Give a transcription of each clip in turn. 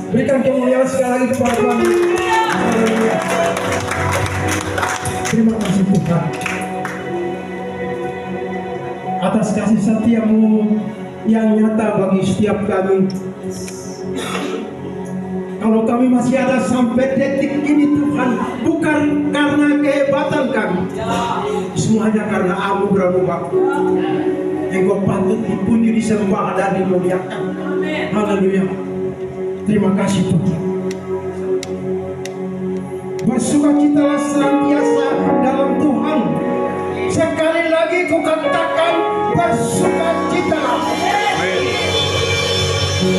Berikan kemuliaan sekali lagi kepada Tuhan. Haleluya. Terima kasih Tuhan atas kasih setia-Mu yang nyata bagi setiap kami. Kalau kami masih ada sampai detik ini Tuhan, bukan karena kehebatan kami, semuanya karena anugerah-Mu Bapa. Engkau patut dipuji, disembah dan dimuliakan. Haleluya. Terima kasih Tuhan. Bersukacitalah senantiasa dalam Tuhan. Sekali lagi ku katakan, bersukacitalah.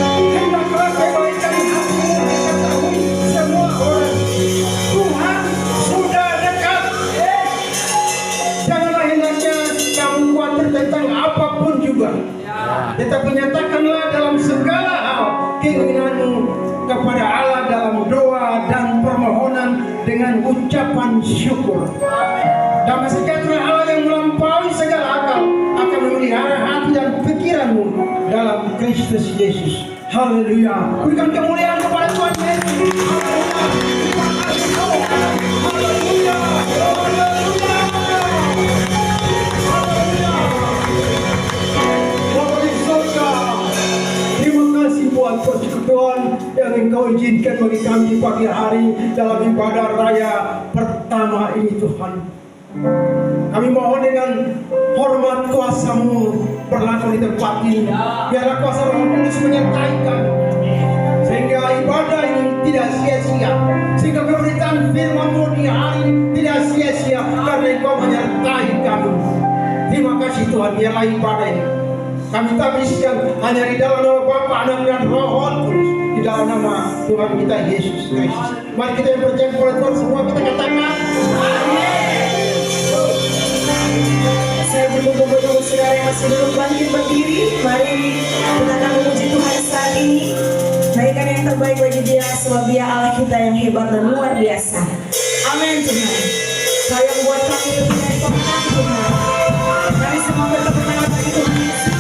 Hendaklah kebaikan hatimu diketahui semua orang. Tuhan sudah dekat. Janganlah hendaknya kamu khawatir tentang apapun juga. Tetapi nyatakanlah dalam segala hal keinginanmu kepada Allah dalam doa dan permohonan dengan ucapan syukur. Damai sejahtera Allah yang melampaui segala akal akan memelihara hati dan pikiranmu dalam Kristus Yesus. Haleluya. Berikan kemuliaan kepada Tuhan Yesus. Haleluya. Buat persekutuan yang Engkau izinkan bagi kami pagi hari dalam ibadah raya pertama ini Tuhan. Kami mohon dengan hormat kuasa-Mu berlaku di tempat ini. Biarlah kuasa Roh Kudus menyertai kami, sehingga ibadah ini tidak sia-sia, sehingga pemberitaan firman-Mu di hari ini tidak sia-sia, karena Engkau menyertai kami. Terima kasih Tuhan, biarlah ibadah ini kami tabiskan hanya di dalam nama Bapa, Anak dan Roh Kudus, di dalam nama Tuhan kita Yesus Kristus. Mari kita yang percaya kepada Tuhan semua kita katakan amin. Saya berkumpul-kumpul saudara yang masih belum bangkit berdiri. Mari kita akan memuji Tuhan saat ini. Berikan yang terbaik bagi Dia, sebab Dia Allah kita yang hebat dan luar biasa. Amin Tuhan. Saya membuat kami lebih dari pemenang Tuhan. Kami semua bertepuk tangan bagi Tuhan Yesus.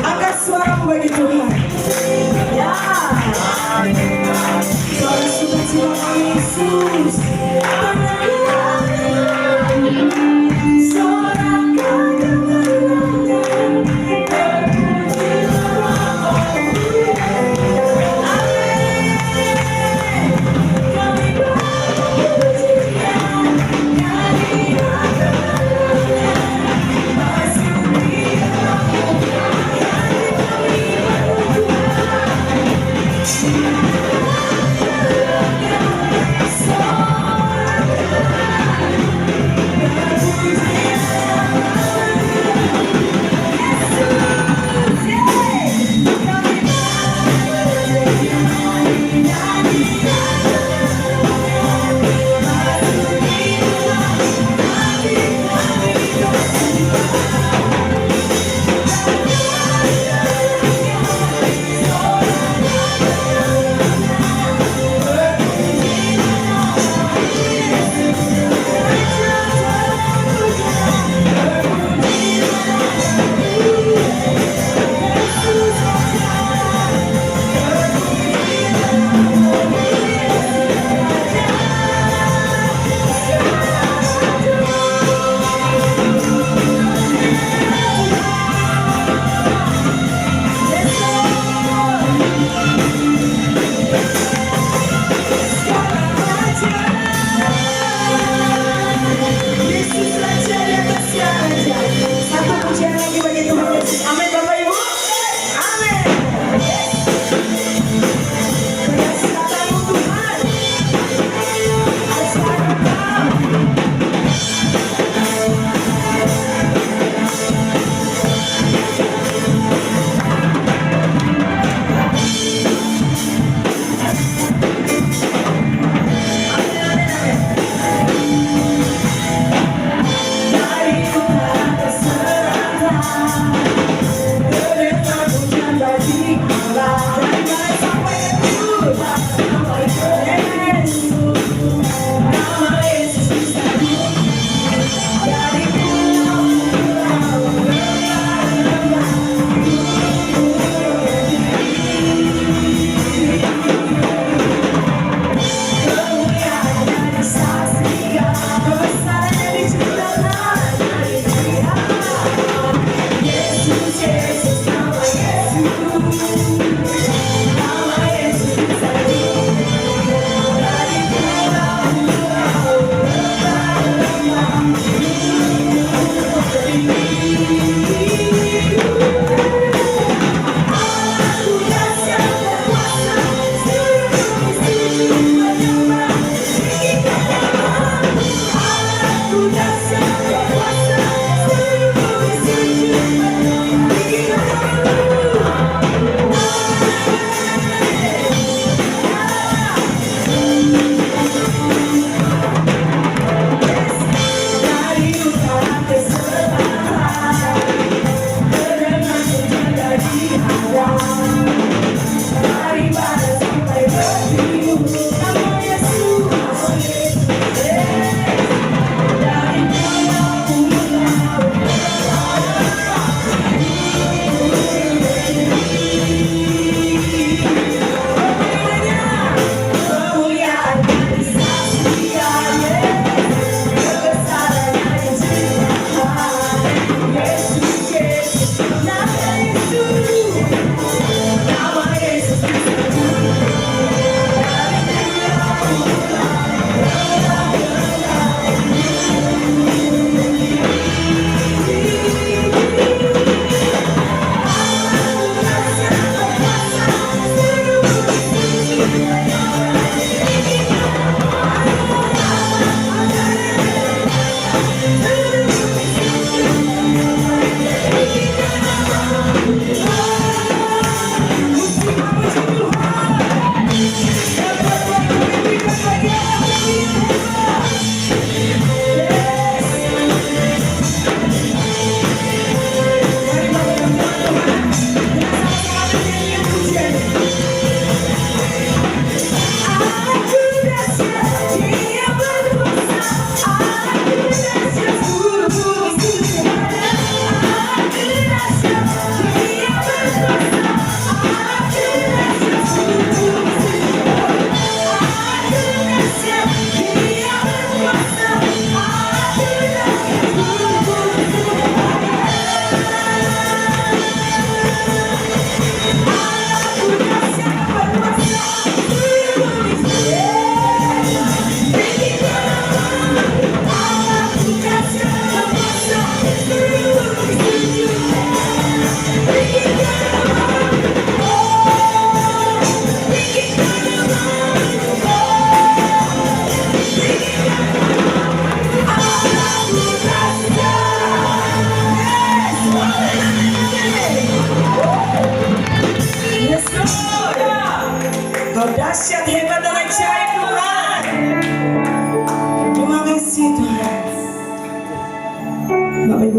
Angkat suaramu bagi Tuhan. Ya. Suara sukacita kami Yesus. Sorakan kemenangan.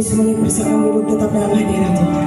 kami semuanya bersama kami tetap dalam hadirat Tuhan.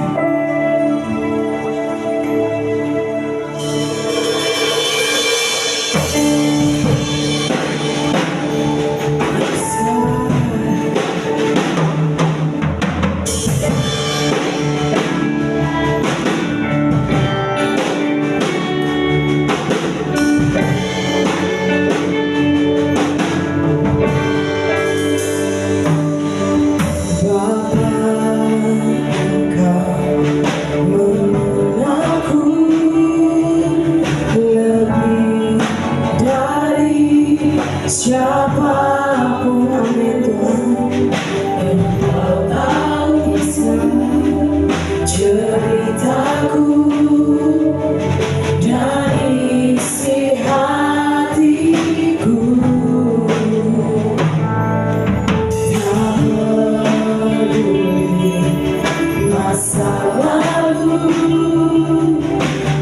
Siapapun amin Tuhan, Engkau tahu kisah ceritaku dan isi hatiku. Tak peduli masa lalu,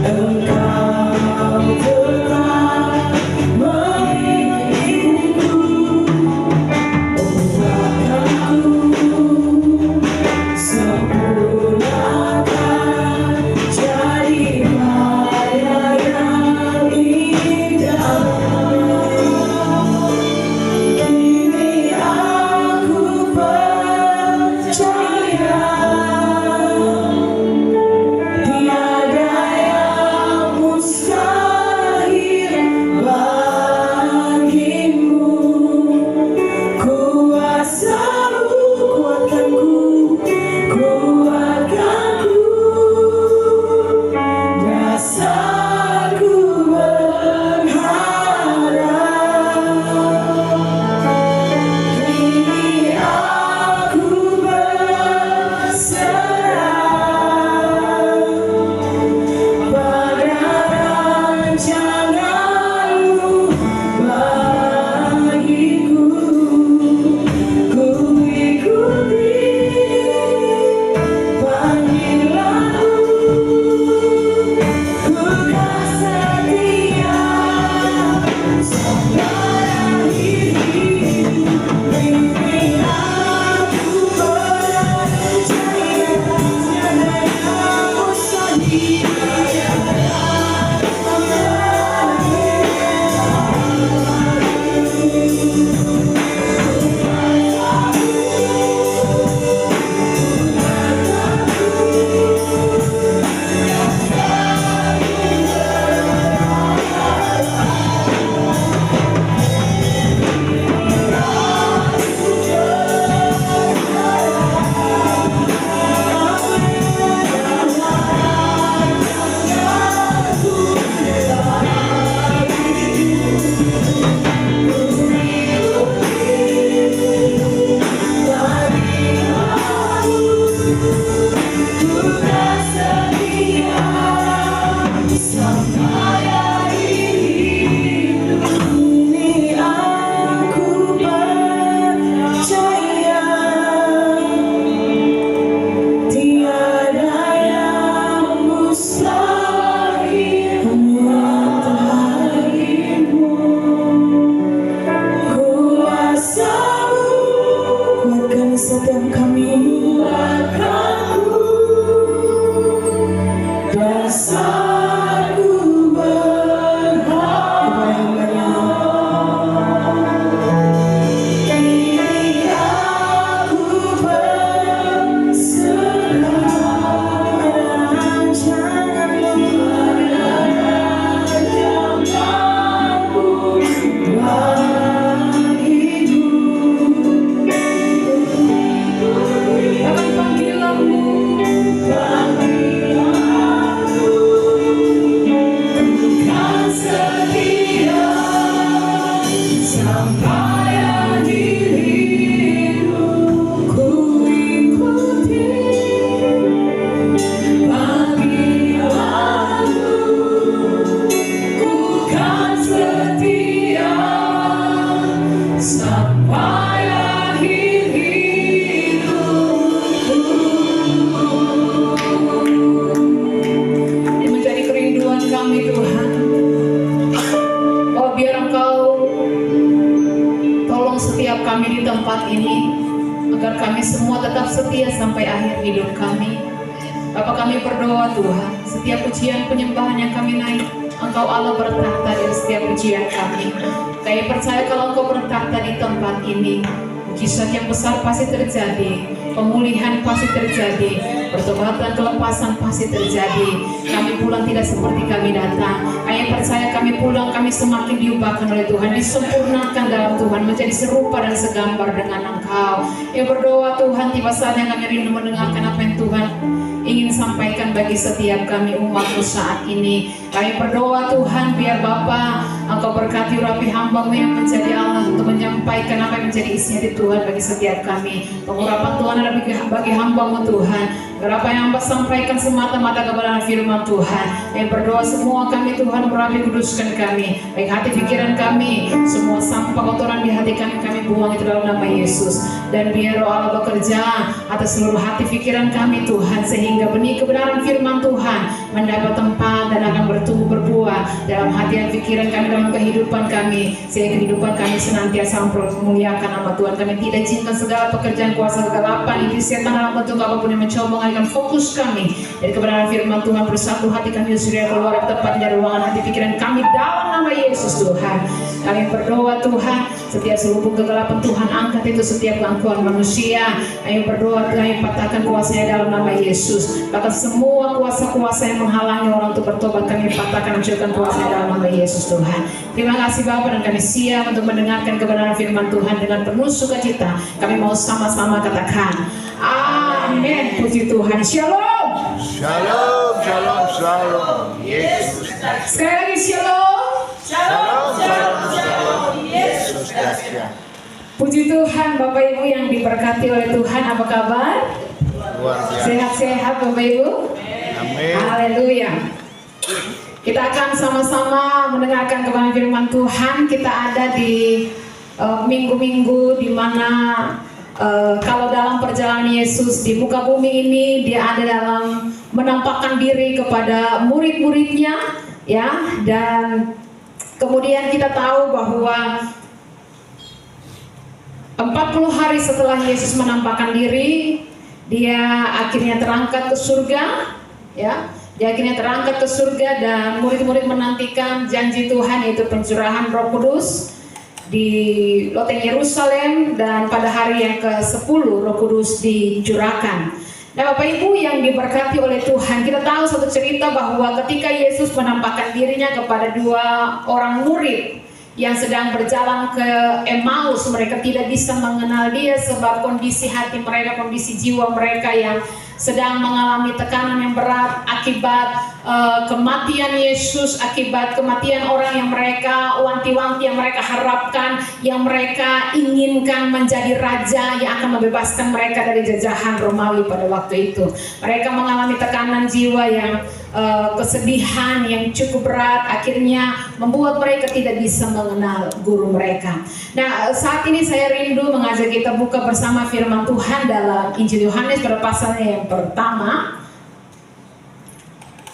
Engkau tetap membimbingku. Sempurnakan jadi karya yang indah. Kini aku percaya tiada yang mustahil bagimu. Kuasamu kuatkanku, kuatkanku, dasarku berharap. Kini aku berserah pada rancanganmu bagiku. Ku ikuti panggilanmu, ku kan setia sampai akhir hidup. Kini aku percaya tiada yang mustahil. Sampai akhir hidup. Kini aku percaya tiada yang mustahil bagimu. Kuasamu kuatkan setiap kami, kuatkanku, dasarku berharap. Kini aku berserah pada rancanganmu bagiku. Akan panggilanmu, kan setia sampai akhir hidup. Ku ikuti panggilanmu, ku kan setia sampai akhir hidup. Ini menjadi kerinduan kami Tuhan. Oh, biar Engkau tolong setiap kami di tempat ini agar kami semua tetap setia sampai akhir hidup kami. Bapa, kami berdoa Tuhan, setiap pujian penyembahan yang kami naik, Engkau Allah bertakhta di setiap pujian kami. Kami percaya kalau Engkau bertakhta di tempat ini, mujizat yang besar pasti terjadi, pemulihan pasti terjadi, pertobatan, kelepasan pasti terjadi. Kami pulang tidak seperti kami datang. Kami percaya kami pulang, kami semakin diubahkan oleh Tuhan, disempurnakan dalam Tuhan, menjadi serupa dan segambar dengan Engkau. Ya berdoa Tuhan, tiba saatnya kami rindu mendengarkan apa yang Tuhan ingin sampaikan bagi setiap kami umat-Mu saat ini. Kami berdoa Tuhan, biar Bapa Engkau berkati rapi hamba-Mu yang menjadi Allah untuk menyampaikan apa yang menjadi isinya di Tuhan bagi setiap kami. Pengurapan Tuhan adalah bagi hamba-Mu Tuhan. Berapa yang hamba sampaikan semata-mata kebenaran firman Tuhan. Yang berdoa semua kami Tuhan merapi kuduskan kami. Baik hati pikiran kami, semua sampah kotoran di hati kami buang itu dalam nama Yesus. Dan biar Roh Allah bekerja atas seluruh hati pikiran kami Tuhan, sehingga benih kebenaran firman Tuhan mendapat tempat dan akan bertumbuh berbuah dalam hati dan pikiran kami, dalam kehidupan kami, sehingga kehidupan kami senantiasa memuliakan nama Tuhan. Kami tidak izinkan segala pekerjaan kuasa kegelapan, iblis, setan dalam bentuk apapun yang mencoba mengalihkan fokus kami dari kebenaran firman Tuhan. Bersatu hati kami sudah keluar tepat dari ruangan hati pikiran kami dalam nama Yesus Tuhan. Kami berdoa Tuhan, setiap selubung kegelapan Tuhan angkat itu, setiap gangguan manusia. Kami berdoa, kami patahkan kuasanya dalam nama Yesus. Bahkan semua kuasa-kuasa yang menghalangi orang untuk bertobat, kami patahkan, hancurkan kuasanya dalam nama Yesus Tuhan. Terima kasih Bapa, dan kami siap untuk mendengarkan kebenaran firman Tuhan dengan penuh sukacita. Kami mau sama-sama katakan amin. Puji Tuhan. Shalom. Shalom, shalom, shalom. Yesus. Sekali lagi shalom. Shalom, shalom, shalom. Yesus dahsyat. Puji Tuhan, Bapak Ibu yang diberkati oleh Tuhan, apa kabar? Luar biasa. Sehat-sehat Bapak Ibu? Amin. Haleluya. Kita akan sama-sama mendengarkan kebenaran firman Tuhan. Kita ada di minggu-minggu di mana kalau dalam perjalanan Yesus di muka bumi ini, dia ada dalam menampakkan diri kepada murid-muridnya, ya. Dan kemudian kita tahu bahwa 40 hari setelah Yesus menampakkan diri, dia akhirnya terangkat ke surga, ya. Dia akhirnya terangkat ke surga dan murid-murid menantikan janji Tuhan, yaitu pencurahan Roh Kudus di loteng Yerusalem, dan pada hari yang ke-10 Roh Kudus dicurahkan. Nah Bapak Ibu yang diberkati oleh Tuhan, kita tahu satu cerita bahwa ketika Yesus menampakkan dirinya kepada 2 orang murid yang sedang berjalan ke Emmaus, mereka tidak bisa mengenal dia sebab kondisi hati mereka, kondisi jiwa mereka yang sedang mengalami tekanan yang berat akibat kematian Yesus, akibat kematian orang yang mereka wanti-wanti, yang mereka harapkan, yang mereka inginkan menjadi raja yang akan membebaskan mereka dari jajahan Romawi pada waktu itu. Mereka mengalami tekanan jiwa yang kesedihan yang cukup berat, akhirnya membuat mereka tidak bisa mengenal guru mereka. Nah, saat ini saya rindu mengajak kita buka bersama firman Tuhan dalam Injil Yohanes pada pasalnya yang pertama,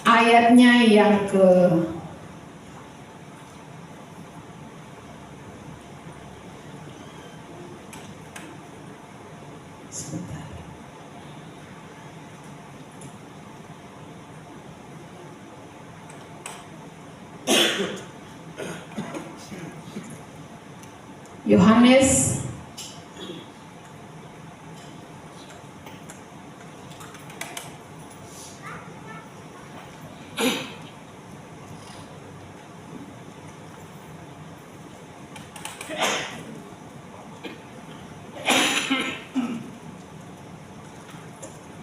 ayatnya yang ke sebentar. Yohanes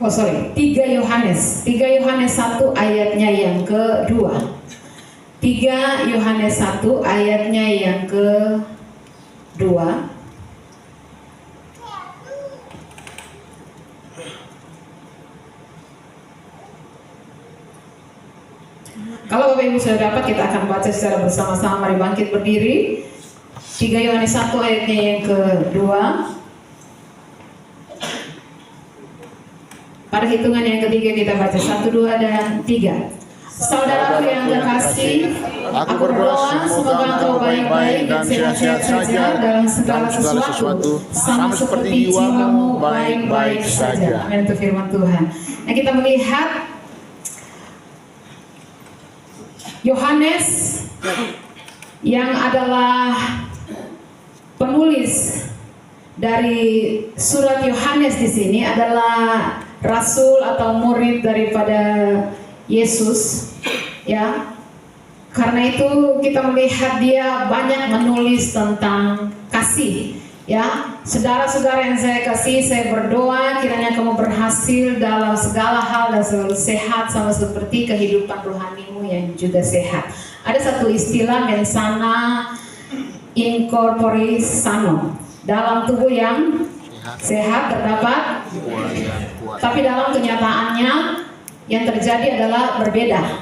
Oh sorry, 3 Yohanes 1 ayatnya yang kedua. 3 Yohanes 1 ayatnya yang kedua. Kalau Bapak Ibu sudah dapat, kita akan baca secara bersama-sama. Mari bangkit berdiri. 3 Yohanes 1 ayatnya yang kedua. Pada hitungan yang ketiga kita baca 1, 2, dan 3. Saudaraku yang terkasih, aku berdoa semoga engkau baik-baik dan sehat-sehat saja dalam segala sesuatu, sama seperti jiwamu baik-baik saja. Amin, itu firman Tuhan. Nah, kita melihat Yohanes yang adalah penulis dari surat Yohanes di sini adalah rasul atau murid daripada Yesus, ya. Karena itu kita melihat dia banyak menulis tentang kasih, ya. Saudara-saudara yang saya kasih, saya berdoa kiranya kamu berhasil dalam segala hal dan selalu sehat sama seperti kehidupan rohanimu yang juga sehat. Ada satu istilah mensana in corpore sano. Dalam tubuh yang sehat terdapat, tapi dalam kenyataannya yang terjadi adalah berbeda,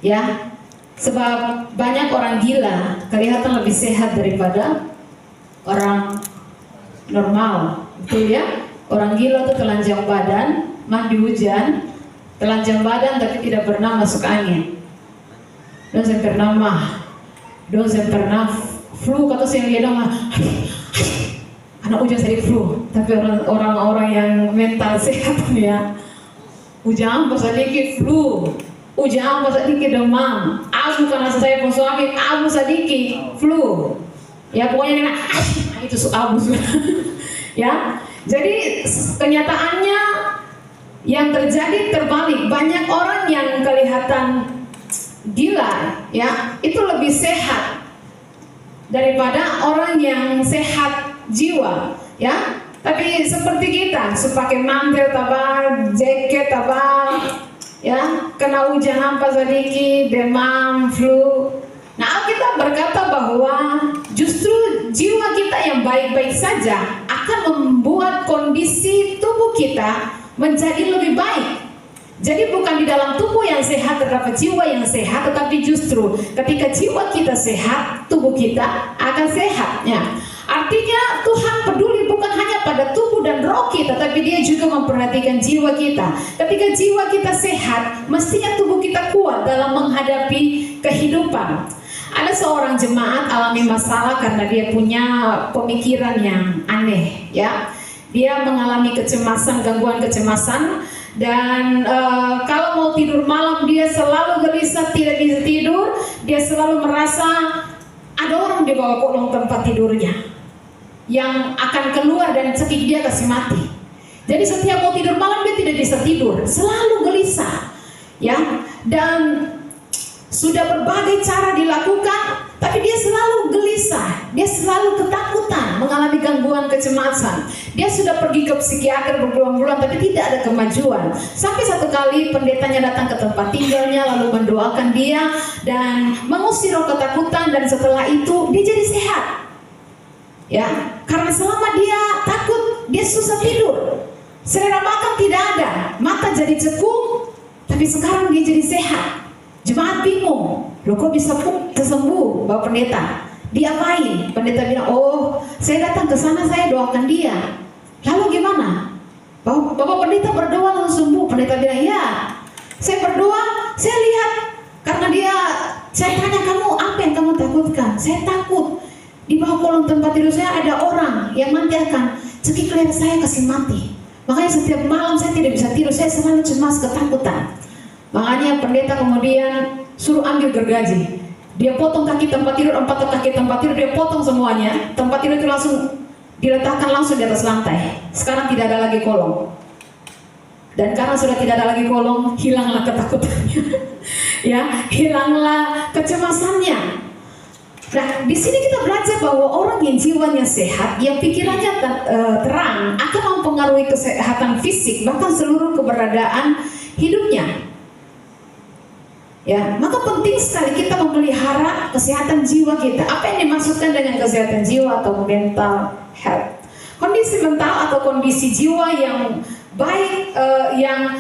ya. Sebab banyak orang gila kelihatan lebih sehat daripada orang normal, betul ya? Orang gila tuh telanjang badan, mandi hujan, telanjang badan tapi tidak pernah masuk angin. Doesn't pernah flu, kata saya lihat dong, anak hujan sedikit flu, tapi orang-orang yang mental sehat ya. Hujan sedikit flu, hujan sedikit demam, abu karena saya pun suami, abu sedikit flu, ya pokoknya itu abu ya. Jadi kenyataannya yang terjadi terbalik, banyak orang yang kelihatan gila, ya itu lebih sehat daripada orang yang sehat jiwa, ya. Tapi seperti kita, pakai mantel tebal, jaket tebal, ya, kena hujan hampa sedikit, demam, flu. Nah, kita berkata bahwa justru jiwa kita yang baik-baik saja akan membuat kondisi tubuh kita menjadi lebih baik. Jadi bukan di dalam tubuh yang sehat terdapat jiwa yang sehat, tetapi justru ketika jiwa kita sehat, tubuh kita akan sehat. Ya. Artinya Tuhan peduli bukan hanya pada tubuh dan roh kita, tapi Dia juga memperhatikan jiwa kita. Ketika jiwa kita sehat, mestinya tubuh kita kuat dalam menghadapi kehidupan. Ada seorang jemaat alami masalah karena dia punya pemikiran yang aneh, ya. Dia mengalami kecemasan, gangguan kecemasan, dan kalau mau tidur malam dia selalu gelisah, tidak bisa tidur. Dia selalu merasa ada orang di bawah kolong tempat tidurnya yang akan keluar dan cekik dia kasih mati. Jadi setiap mau tidur malam dia tidak bisa tidur, selalu gelisah, ya. Dan sudah berbagai cara dilakukan, tapi dia selalu gelisah, dia selalu ketakutan, mengalami gangguan kecemasan. Dia sudah pergi ke psikiater berbulan-bulan, tapi tidak ada kemajuan. Sampai satu kali pendetanya datang ke tempat tinggalnya, lalu mendoakan dia dan mengusir roh ketakutan, dan setelah itu dia jadi sehat. Ya, karena selama dia takut, dia susah tidur, selera makan tidak ada, mata jadi cekung, tapi sekarang dia jadi sehat. Jemaat bingung, loh kok bisa kesembuh Bapak Pendeta? Diapain? Pendeta bilang, oh saya datang ke sana, saya doakan dia. Lalu gimana? Bapak Pendeta berdoa langsung sembuh. Pendeta bilang, ya saya berdoa, saya lihat, karena dia, saya tanya kamu apa yang kamu takutkan? Saya takut di bawah kolong tempat tidur saya ada orang yang nanti akan cekik leher saya kasih mati. Makanya setiap malam saya tidak bisa tidur, saya selalu cemas, ketakutan. Makanya pendeta kemudian suruh ambil gergaji. Dia potong kaki tempat tidur, 4 kaki tempat tidur, dia potong semuanya. Tempat tidur itu langsung diletakkan langsung di atas lantai. Sekarang tidak ada lagi kolong. Dan karena sudah tidak ada lagi kolong, hilanglah ketakutannya. Ya, hilanglah kecemasannya. Nah, di sini kita belajar bahwa orang yang jiwanya sehat, yang pikirannya terang, akan mempengaruhi kesehatan fisik, bahkan seluruh keberadaan hidupnya. Ya, maka penting sekali kita memelihara kesehatan jiwa kita. Apa yang dimaksudkan dengan kesehatan jiwa atau mental health? Kondisi mental atau kondisi jiwa yang baik, yang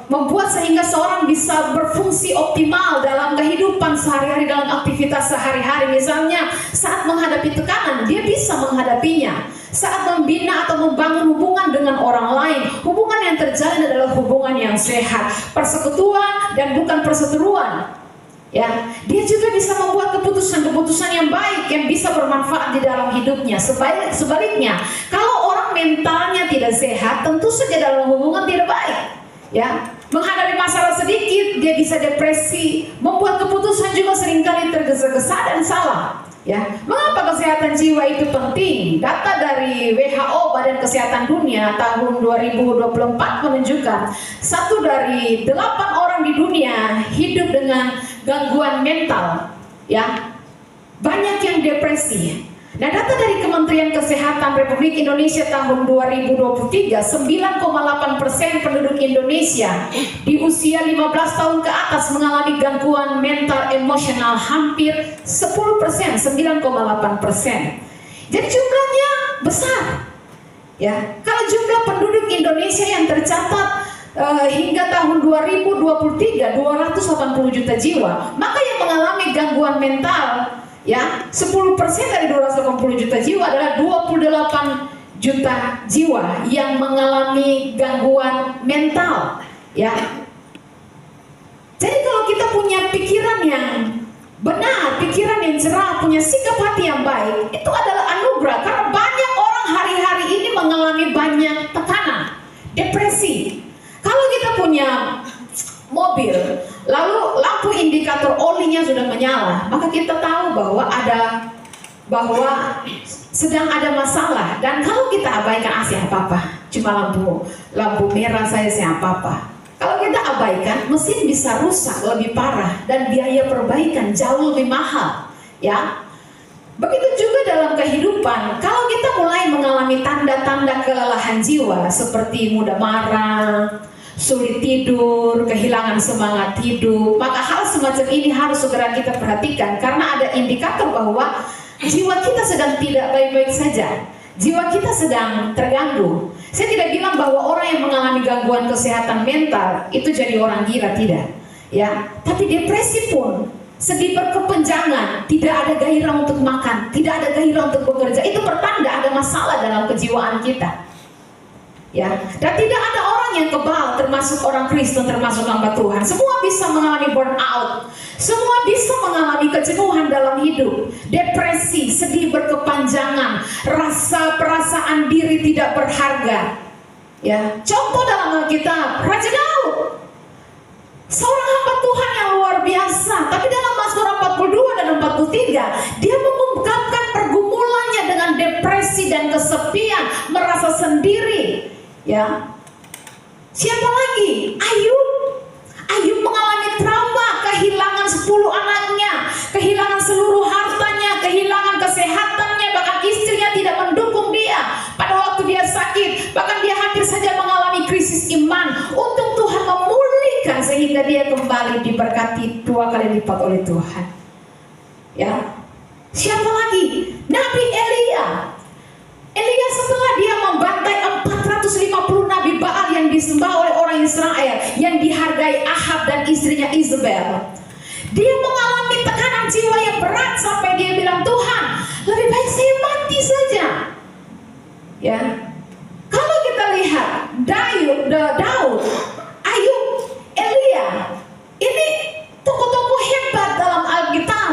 membuat sehingga seorang bisa berfungsi optimal dalam kehidupan sehari-hari, dalam aktivitas sehari-hari. Misalnya saat menghadapi tekanan, dia bisa menghadapinya. Saat membina atau membangun hubungan dengan orang lain, hubungan yang terjalin adalah hubungan yang sehat, persekutuan dan bukan perseteruan. Ya, dia juga bisa membuat keputusan-keputusan yang baik yang bisa bermanfaat di dalam hidupnya. Sebaliknya, kalau orang mentalnya tidak sehat, tentu saja dalam hubungan tidak baik. Ya, menghadapi masalah sedikit dia bisa depresi, membuat keputusan juga seringkali tergesa-gesa dan salah. Ya, mengapa kesehatan jiwa itu penting? Data dari WHO, Badan Kesehatan Dunia, tahun 2024 menunjukkan 1 dari 8 orang di dunia hidup dengan gangguan mental. Ya, banyak yang depresi. Nah, data dari Kementerian Kesehatan Republik Indonesia tahun 2023, 9,8% penduduk Indonesia di usia 15 tahun ke atas mengalami gangguan mental emosional, hampir 10%, 9,8%. Jadi jumlahnya besar. Ya, kalau jumlah penduduk Indonesia yang tercatat hingga tahun 2023 280 juta jiwa, maka yang mengalami gangguan mental, ya, 10% dari 280 juta jiwa adalah 28 juta jiwa yang mengalami gangguan mental. Ya, jadi kalau kita punya pikiran yang benar, pikiran yang cerah, punya sikap hati yang baik, itu adalah anugerah. Karena banyak orang hari-hari ini mengalami banyak tekanan, depresi. Kalau kita punya mobil, lalu lampu indikator olinya sudah menyala, maka kita tahu bahwa sedang ada masalah. Dan kalau kita abaikan, apa-apa, cuma lampu merah saya apa-apa. Kalau kita abaikan, mesin bisa rusak lebih parah dan biaya perbaikan jauh lebih mahal. Ya, begitu juga dalam kehidupan. Kalau kita mulai mengalami tanda-tanda kelelahan jiwa seperti mudah marah, sulit tidur, kehilangan semangat hidup, maka hal semacam ini harus segera kita perhatikan, karena ada indikator bahwa jiwa kita sedang tidak baik-baik saja. Jiwa kita sedang terganggu. Saya tidak bilang bahwa orang yang mengalami gangguan kesehatan mental itu jadi orang gila, tidak. Ya, tapi depresi pun, sedih berkepanjangan, tidak ada gairah untuk makan, tidak ada gairah untuk bekerja, itu pertanda ada masalah dalam kejiwaan kita. Ya, dan tidak ada orang yang kebal, termasuk orang Kristen, termasuk hamba Tuhan. Semua bisa mengalami burnout, semua bisa mengalami kejenuhan dalam hidup, depresi, sedih berkepanjangan, perasaan diri tidak berharga. Ya, contoh dalam Alkitab, Raja Daud, seorang hamba Tuhan yang luar biasa, tapi dalam Mazmur 42 dan 43, dia mengungkapkan pergumulannya dengan depresi dan kesepian, merasa sendiri. Ya, siapa lagi? Ayub mengalami trauma, kehilangan 10 anaknya, kehilangan seluruh hartanya, kehilangan kesehatannya, bahkan istrinya tidak mendukung dia pada waktu dia sakit, bahkan dia hampir saja mengalami krisis iman. Untung Tuhan memulihkan sehingga dia kembali diberkati 2 kali lipat oleh Tuhan. Ya, siapa lagi? Nabi Elia setelah dia membantai 450 nabi Baal yang disembah oleh orang Israel, yang dihargai Ahab dan istrinya Isabel, dia mengalami tekanan jiwa yang berat sampai dia bilang, Tuhan, lebih baik saya mati saja. Ya, kalau kita lihat Daud, Ayub, Elia, ini tokoh-tokoh hebat dalam Alkitab.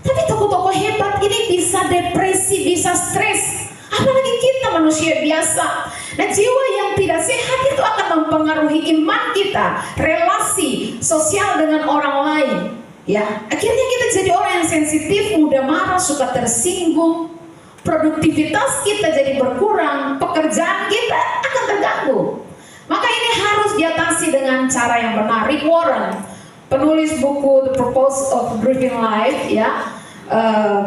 Tapi tokoh-tokoh hebat ini bisa depresi, bisa stres. Apalagi kita manusia biasa. Nah, jiwa yang tidak sehat itu akan mempengaruhi iman kita, relasi sosial dengan orang lain. Ya, akhirnya kita jadi orang yang sensitif, mudah marah, suka tersinggung, produktivitas kita jadi berkurang, pekerjaan kita akan terganggu. Maka ini harus diatasi dengan cara yang benar. Rick Warren, penulis buku The Purpose of Grieving Life, ya,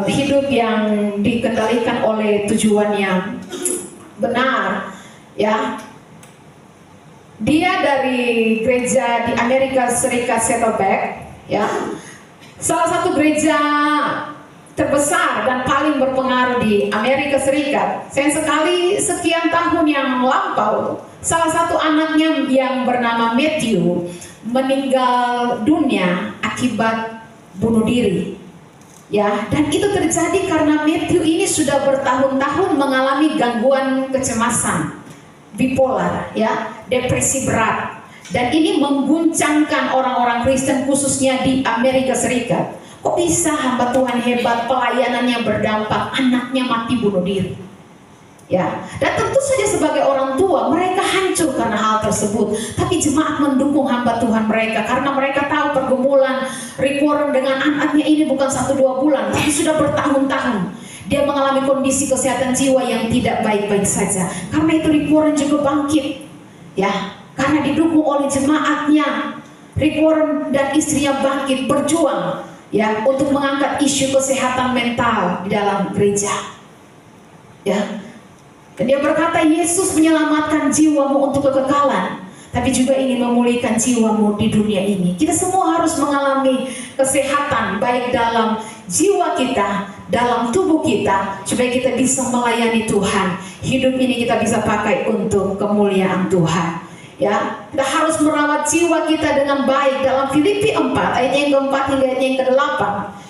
hidup yang dikendalikan oleh tujuan yang benar, ya. Dia dari gereja di Amerika Serikat, Saddleback, ya, salah satu gereja terbesar dan paling berpengaruh di Amerika Serikat. Saya sekian tahun yang lampau salah satu anaknya yang bernama Matthew meninggal dunia akibat bunuh diri. Ya, dan itu terjadi karena Matthew ini sudah bertahun-tahun mengalami gangguan kecemasan, bipolar, ya, depresi berat, dan ini mengguncangkan orang-orang Kristen khususnya di Amerika Serikat. Kok bisa hamba Tuhan hebat, pelayanannya berdampak, anaknya mati bunuh diri? Ya, dan tentu saja sebagai orang tua mereka hancur karena hal tersebut. Tapi jemaat mendukung hamba Tuhan mereka karena mereka tahu pergumulan Rick Warren dengan anaknya ini bukan 1-2 bulan, tapi sudah bertahun-tahun. Dia mengalami kondisi kesehatan jiwa yang tidak baik-baik saja. Karena itu Rick Warren juga bangkit, ya, karena didukung oleh jemaatnya. Rick Warren dan istrinya bangkit berjuang, ya, untuk mengangkat isu kesehatan mental di dalam gereja, ya. Dan dia berkata, Yesus menyelamatkan jiwamu untuk kekekalan, tapi juga ingin memulihkan jiwamu di dunia ini. Kita semua harus mengalami kesehatan baik dalam jiwa kita, dalam tubuh kita, supaya kita bisa melayani Tuhan. Hidup ini kita bisa pakai untuk kemuliaan Tuhan. Ya, kita harus merawat jiwa kita dengan baik. Dalam Filipi 4 ayatnya yang keempat hingga ayatnya yang ke-8,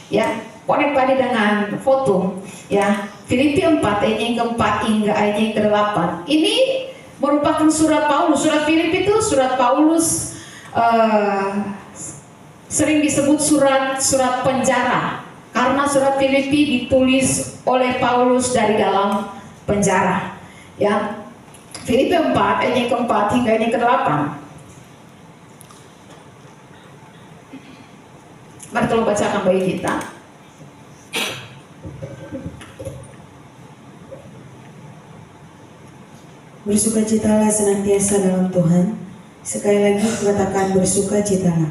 ya, connect tadi dengan foto, ya. Filipi 4 ayatnya yang keempat hingga ayatnya yang ke-8. Ini merupakan surat Paulus. Surat Filipi itu surat Paulus, sering disebut surat penjara, karena surat Filipi ditulis oleh Paulus dari dalam penjara, ya. Filipi 4 ayat yang keempat hingga ayat yang ke-8. Mari tolong bacakan bagi kita. Bersukacitalah senantiasa dalam Tuhan. Sekali lagi katakan bersukacitalah.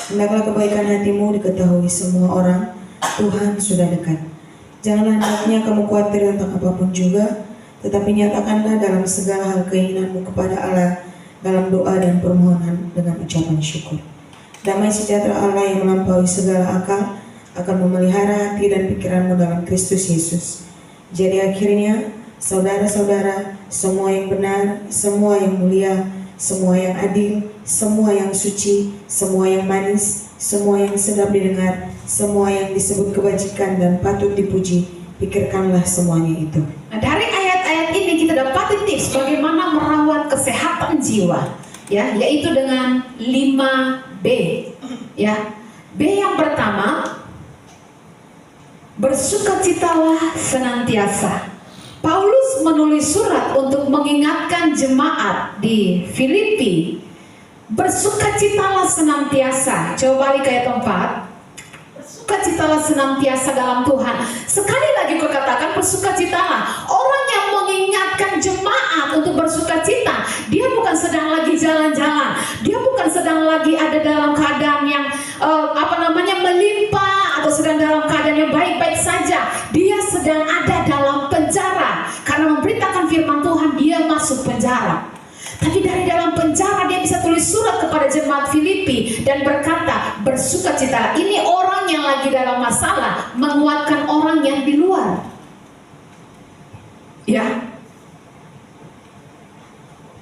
Hendaklah kebaikan hatimu diketahui semua orang. Tuhan sudah dekat. Janganlah hendaknya kamu khawatir tentang apapun juga, tetapi nyatakanlah dalam segala hal keinginanmu kepada Allah dalam doa dan permohonan dengan ucapan syukur. Damai sejahtera Allah yang melampaui segala akal akan memelihara hati dan pikiranmu dalam Kristus Yesus. Jadi akhirnya, saudara-saudara, semua yang benar, semua yang mulia, semua yang adil, semua yang suci, semua yang manis, semua yang sedap didengar, semua yang disebut kebajikan dan patut dipuji, pikirkanlah semuanya itu. Nah, dari ayat-ayat ini kita dapat tips bagaimana merawat kesehatan jiwa, ya, yaitu dengan 5B, ya. B yang pertama, bersukacitalah senantiasa. Paulus menulis surat untuk mengingatkan jemaat di Filipi, bersukacitalah senantiasa. Coba balik ke ayat 4. Bersukacitalah senantiasa dalam Tuhan. Sekali lagi kukatakan bersukacitalah. Orang yang mengingatkan jemaat untuk bersukacita, dia bukan sedang lagi jalan-jalan, dia bukan sedang lagi ada dalam keadaan yang melimpah atau sedang dalam keadaan yang baik-baik saja. Dia sedang ada dalam penjara karena memberitakan firman Tuhan. Dia masuk penjara, tapi dari dalam penjara dia bisa tulis surat kepada jemaat Filipi dan berkata, bersukacitalah. Ini orang yang lagi dalam masalah menguatkan orang yang di luar, ya.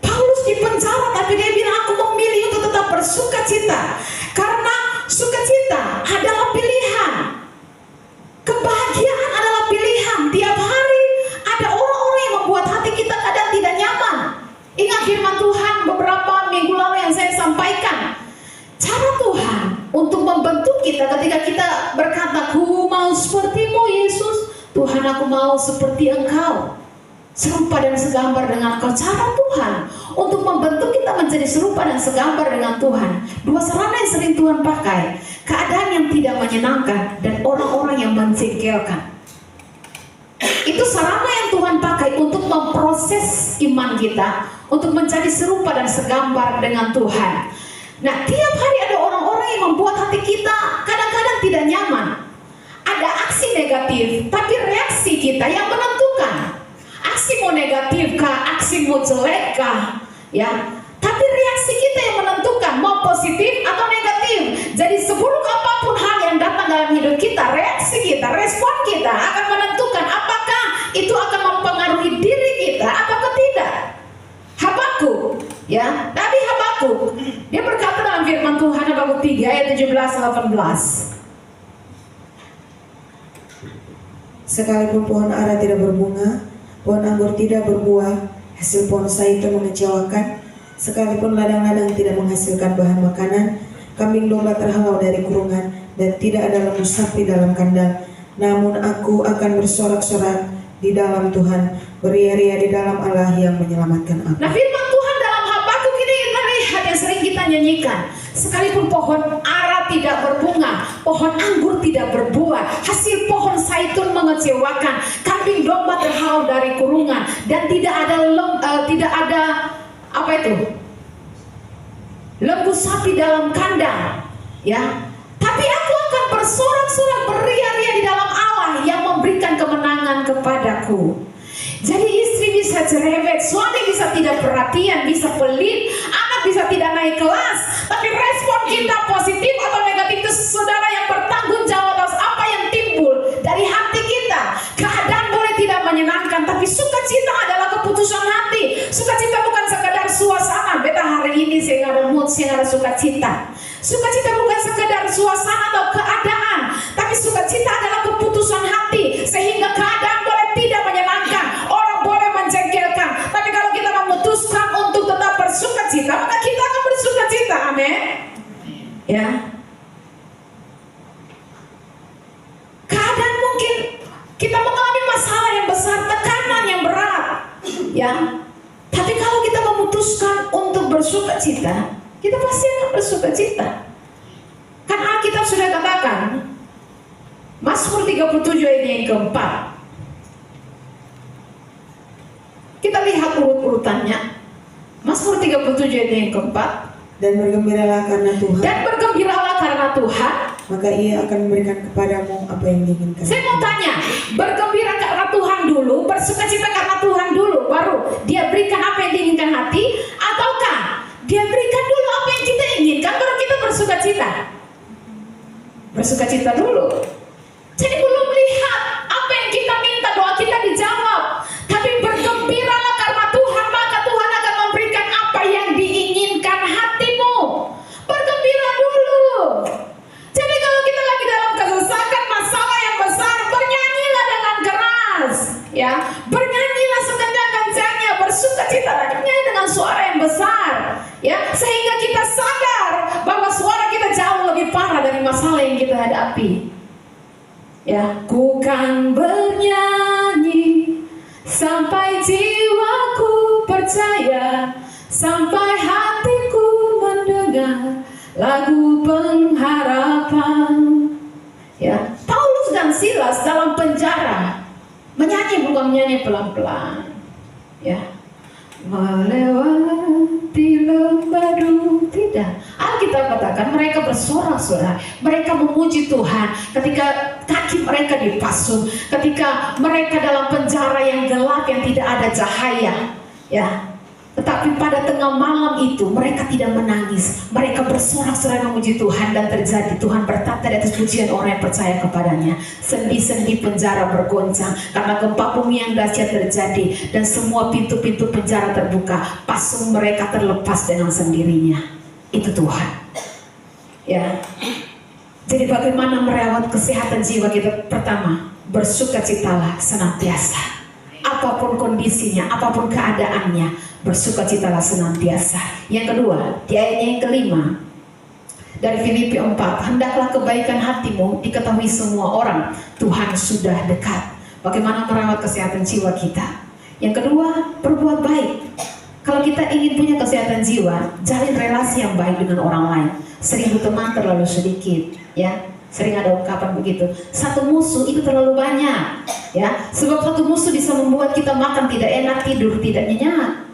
Paulus di penjara, tapi dia bilang, aku memilih untuk tetap bersukacita karena sukacita adalah pilihan. Kebahagiaan adalah pilihan. Tiap hari ada orang-orang yang membuat hati kita kadang tidak nyaman. Ingat firman Tuhan beberapa minggu lalu yang saya sampaikan. Cara Tuhan untuk membentuk kita ketika kita berkata, aku mau seperti-Mu Yesus. Tuhan, aku mau seperti Engkau, serupa dan segambar dengan Engkau. Cara Tuhan untuk membentuk kita menjadi serupa dan segambar dengan Tuhan. Dua sarana yang sering Tuhan pakai, keadaan yang tidak menyenangkan dan orang-orang yang menjengkelkan. Itu sarana yang Tuhan pakai untuk memproses iman kita, untuk menjadi serupa dan segambar dengan Tuhan. Nah, tiap hari ada orang-orang yang membuat hati kita kadang-kadang tidak nyaman. Ada aksi negatif, tapi reaksi kita yang menentukan. Aksi mau negatif kah, aksi mau jelek kah, ya. Tapi reaksi kita yang menentukan mau positif atau negatif. Jadi seburuk apapun hal yang datang dalam hidup kita, reaksi kita, respon kita akan menentukan apakah itu akan mempengaruhi diri kita ataukah tidak. Habakuk 17-18. Sekalipun pohon ara tidak berbunga, pohon anggur tidak berbuah, hasil pohon zaitun mengecewakan, sekalipun ladang-ladang tidak menghasilkan bahan makanan, kambing domba terhalau dari kurungan, dan tidak ada lembu sapi dalam kandang. Namun aku akan bersorak-sorak di dalam Tuhan, beria-ria di dalam Allah yang menyelamatkan aku. Nah, firman Tuhan dalam Habakuk ini kita lihat yang sering kita nyanyikan. Sekalipun pohon ara tidak berbunga, pohon anggur tidak berbuah, hasil pohon zaitun mengecewakan, kambing domba terhalau dari kurungan, dan tidak ada lembu sapi dalam kandang, ya. Tapi aku akan bersorak-sorak, beria-ria di dalam Allah yang memberikan kemenangan kepadaku. Jadi istri bisa cerewet, suami bisa tidak perhatian, bisa pelit, anak bisa tidak naik kelas. Tapi respon kita positif atau negatif itu saudara yang bertanggung jawab atas apa yang timbul dari hati kita. Keadaan boleh tidak menyenangkan, tapi sukacita adalah keputusan hati. Sukacita bukan sekadar suasana. Beta hari ini saya ada mood, saya ada sukacita. Sukacita bukan sekedar suasana atau keadaan, tapi sukacita adalah keputusan hati. Sehingga keadaan boleh tidak menyenangkan, orang boleh menjengkelkan, tapi kalau kita memutuskan untuk tetap bersukacita, maka kita akan bersukacita. Amin. Ya. Keadaan mungkin kita mengalami masalah yang besar, tekanan yang berat, ya. Tapi kalau kita memutuskan untuk bersukacita, kita pasti akan bersukacita. Kan Alkitab sudah katakan, Mazmur 37 ayat yang keempat. Kita lihat urut-urutannya. Mazmur 37 ayat yang keempat. Dan bergembiralah karena Tuhan, Dan bergembiralah karena Tuhan, maka Ia akan memberikan kepadamu apa yang diinginkan. Saya mau tanya, bergembira karena Tuhan dulu, bersukacita karena Tuhan dulu, baru Dia berikan apa yang diinginkan hati, ataukah Dia berikan dulu apa yang kita inginkan, baru kita bersukacita? Bersukacita dulu. Jadi belum lihat apa yang kita minta, doa kita dijawab. Tapi bergembiralah karena Tuhan, maka Tuhan akan memberikan apa yang diinginkan hatimu. Bergembira dulu. Jadi kalau kita lagi dalam kesesakan, masalah yang besar, bernyanyilah dengan keras, ya. Bernyanyilah sekencang-kencangnya, bersukacita nyanyi dengan suara yang besar, ya, sehingga kita sadar bahwa suara kita jauh lebih parah dari masalah yang kita hadapi. Ya, ku kan bernyanyi sampai jiwaku percaya, sampai hatiku mendengar lagu pengharapan. Ya, Paulus dan Silas dalam penjara menyanyi, bukan menyanyi pelan-pelan. Ya, melewati lembah duh, tidak. Alkitab katakan mereka bersorak-sorai, mereka memuji Tuhan ketika kaki mereka dipasung, ketika mereka dalam penjara yang gelap yang tidak ada cahaya, ya. Tetapi pada tengah malam itu mereka tidak menangis, mereka bersorak-sorai memuji Tuhan, dan terjadi Tuhan bertata di atas pujian orang yang percaya kepadanya. Sendi-sendi penjara bergoncang karena gempa bumi yang dahsyat terjadi, dan semua pintu-pintu penjara terbuka, pasung mereka terlepas dengan sendirinya. Itu Tuhan, ya. Jadi bagaimana merawat kesehatan jiwa kita? Pertama, bersukacitalah senantiasa. Apapun kondisinya, apapun keadaannya, bersukacitalah senantiasa. Yang kedua, di ayat yang kelima dari Filipi 4, hendaklah kebaikan hatimu diketahui semua orang, Tuhan sudah dekat. Bagaimana merawat kesehatan jiwa kita? Yang kedua, berbuat baik. Kalau kita ingin punya kesehatan jiwa, jalin relasi yang baik dengan orang lain. 1000 teman terlalu sedikit, ya. Sering ada ungkapan begitu. Satu musuh itu terlalu banyak, ya. Sebab satu musuh bisa membuat kita makan tidak enak, tidur tidak nyenyak.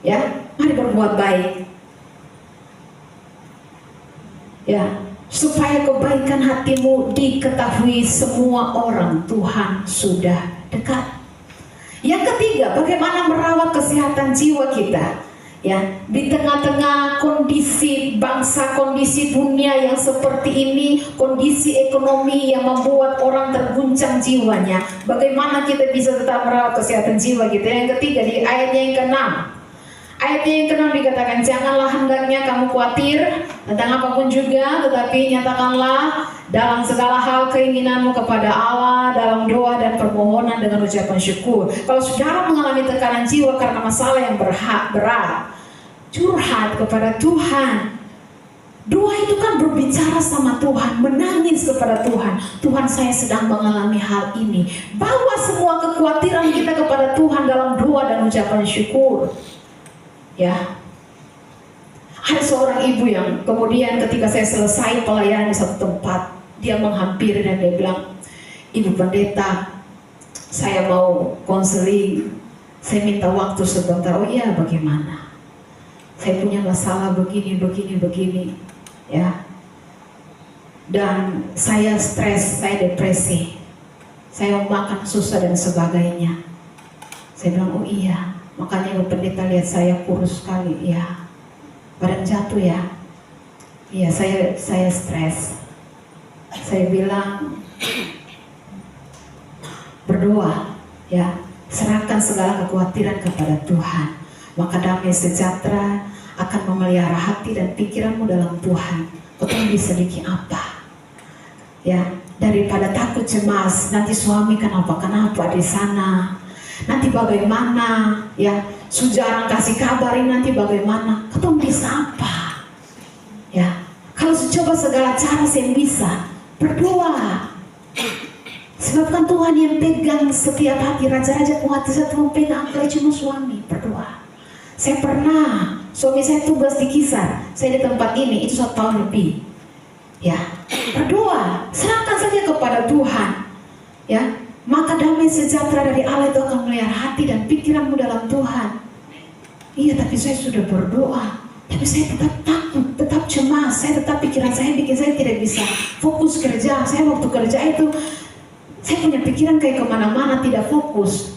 Ya, mari berbuat baik. Ya, supaya kebaikan hatimu diketahui semua orang, Tuhan sudah dekat. Yang ketiga, bagaimana merawat kesehatan jiwa kita? Ya, di tengah-tengah kondisi bangsa, kondisi dunia yang seperti ini, kondisi ekonomi yang membuat orang terguncang jiwanya, bagaimana kita bisa tetap merawat kesehatan jiwa kita? Yang ketiga, di ayatnya yang ke-6, Ayat yang ke-6 dikatakan, janganlah hendaknya kamu khawatir tentang apapun juga, tetapi nyatakanlah dalam segala hal keinginanmu kepada Allah dalam doa dan permohonan dengan ucapan syukur. Kalau saudara mengalami tekanan jiwa karena masalah yang berat, curhat kepada Tuhan. Doa itu kan berbicara sama Tuhan, menangis kepada Tuhan. Tuhan, saya sedang mengalami hal ini. Bawa semua kekhawatiran kita kepada Tuhan dalam doa dan ucapan syukur. Ya, ada seorang ibu yang kemudian ketika saya selesai pelayanan di satu tempat, dia menghampiri dan dia bilang, Ibu Pendeta, saya mau konseling, saya minta waktu sebentar. Oh iya, bagaimana? Saya punya masalah begini, ya. Dan saya stres, saya depresi, saya makan susah dan sebagainya. Saya bilang, oh iya. Makanya Ibu Pendeta lihat saya kurus sekali, ya. Badan jatuh ya. Iya, saya stres. Saya bilang berdoa, ya. Serahkan segala kekhawatiran kepada Tuhan. Maka damai sejahtera akan memelihara hati dan pikiranmu dalam Tuhan. Kau bisa bikin apa? Ya, daripada takut cemas, nanti suami kenapa di sana. Nanti bagaimana, ya, jarang kasih kabarin nanti bagaimana, ketemu bisa apa, ya, kalau coba segala cara saya bisa, berdoa, sebabkan Tuhan yang pegang setiap hati, raja-raja kuat Tuhan pegang, kalau cuma suami, berdoa. Saya pernah, suami saya tugas di Kisar, saya di tempat ini, itu 1 tahun lebih, ya, berdoa, serahkan saja kepada Tuhan, ya. Maka damai sejahtera dari Allah itu akan melihara hati dan pikiranmu dalam Tuhan. Iya, tapi saya sudah berdoa, tapi saya tetap takut, tetap cemas, saya tetap pikiran saya bikin saya tidak bisa fokus kerja. Saya waktu kerja itu, saya punya pikiran kayak kemana-mana, tidak fokus.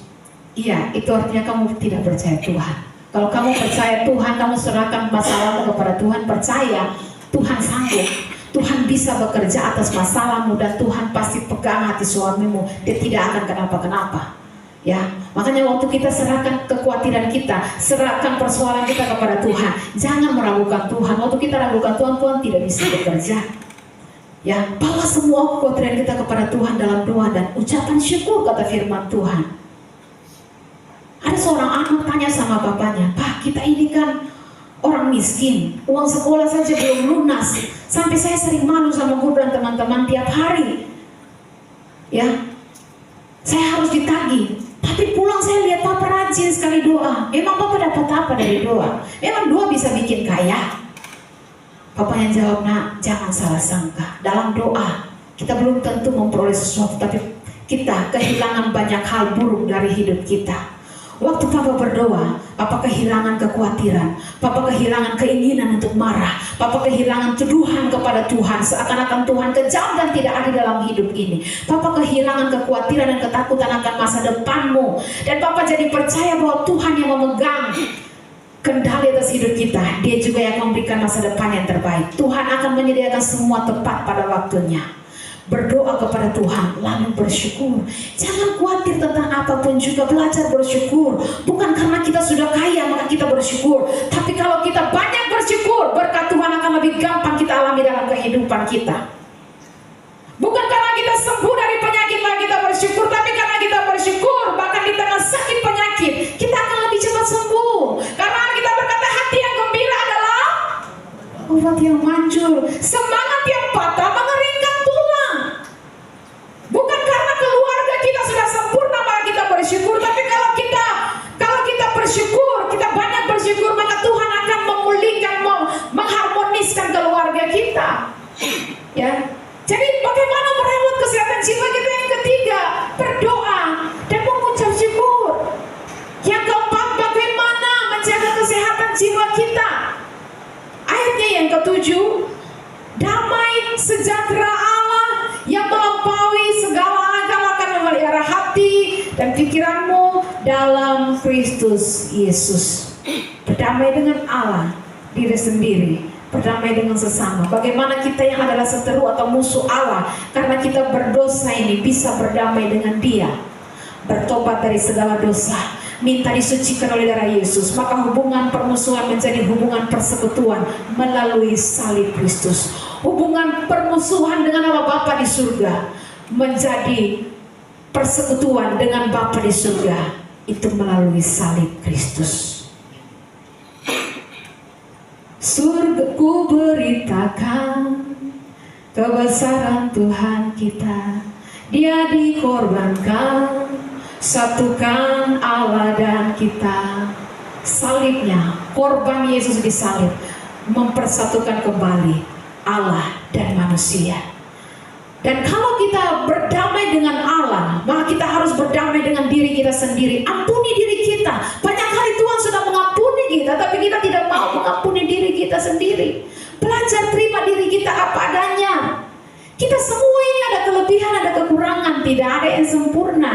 Iya, itu artinya kamu tidak percaya Tuhan. Kalau kamu percaya Tuhan, kamu serahkan masalahmu kepada Tuhan, percaya Tuhan sanggup. Tuhan bisa bekerja atas masalahmu dan Tuhan pasti pegang hati suamimu. Dia tidak akan kenapa-kenapa. Ya, makanya waktu kita serahkan kekhawatiran kita, serahkan persoalan kita kepada Tuhan. Jangan meragukan Tuhan. Waktu kita ragukan Tuhan, Tuhan tidak bisa bekerja. Ya, bawa semua kekhawatiran kita kepada Tuhan dalam doa dan ucapan syukur, kata firman Tuhan. Ada seorang anak tanya sama bapaknya, Pak, kita ini kan orang miskin, uang sekolah saja belum lunas, sampai saya sering malu sama guru dan teman-teman tiap hari. Ya, saya harus ditagih. Tapi pulang saya lihat Papa rajin sekali doa. Emang Papa dapat apa dari doa? Emang doa bisa bikin kaya? Papa yang jawab, nak, jangan salah sangka. Dalam doa kita belum tentu memperoleh sesuatu, tapi kita kehilangan banyak hal buruk dari hidup kita. Waktu Papa berdoa, Papa kehilangan kekhawatiran, Papa kehilangan keinginan untuk marah, Papa kehilangan tuduhan kepada Tuhan, seakan-akan Tuhan kejam dan tidak ada dalam hidup ini. Papa kehilangan kekhawatiran dan ketakutan akan masa depanmu, dan Papa jadi percaya bahwa Tuhan yang memegang kendali atas hidup kita. Dia juga yang memberikan masa depan yang terbaik. Tuhan akan menyediakan semua tepat pada waktunya. Berdoa kepada Tuhan, lalu bersyukur. Jangan khawatir tentang apapun, juga belajar bersyukur. Bukan karena kita sudah kaya maka kita bersyukur, tapi kalau kita banyak bersyukur, berkat Tuhan akan lebih gampang kita alami dalam kehidupan kita. Bukan karena kita sembuh dari penyakit maka kita bersyukur, tapi karena kita bersyukur, bahkan di tengah sakit penyakit kita akan lebih cepat sembuh. Karena kita berkata, hati yang gembira adalah obat yang manjur, semangat yang patah mengeringkan tulang. Bukan karena keluarga kita sudah sempurna maka kita bersyukur, tapi kalau kita bersyukur, kita banyak bersyukur, maka Tuhan akan memulihkan, mengharmoniskan keluarga kita. Ya. Jadi bagaimana merawat kesehatan jiwa kita? Yang ketiga, berdoa dan mengucap syukur. Yang keempat, bagaimana menjaga kesehatan jiwa kita? Ayatnya yang ketujuh, damai sejahtera Allah yang melampaui segala akal akan memelihara hati dan pikiranmu dalam Kristus Yesus. Berdamai dengan Allah, diri sendiri, berdamai dengan sesama. Bagaimana kita yang adalah seteru atau musuh Allah, karena kita berdosa ini bisa berdamai dengan Dia, bertobat dari segala dosa, minta disucikan oleh darah Yesus, maka hubungan permusuhan menjadi hubungan persekutuan melalui salib Kristus. Hubungan permusuhan dengan Allah Bapa di surga menjadi persekutuan dengan Bapa di surga, itu melalui salib Kristus. Surga ku beritakan kebesaran Tuhan kita, Dia dikorbankan, satukan Allah dan kita. Salibnya, korban Yesus di salib mempersatukan kembali Allah dan manusia. Dan kalau kita berdamai dengan Allah, maka kita harus berdamai dengan diri kita sendiri. Ampuni diri kita. Banyak kali Tuhan sudah mengampuni kita, tapi kita tidak mau mengampuni diri kita sendiri. Belajar terima diri kita apa adanya. Kita semua ini ada kelebihan, ada kekurangan, tidak ada yang sempurna.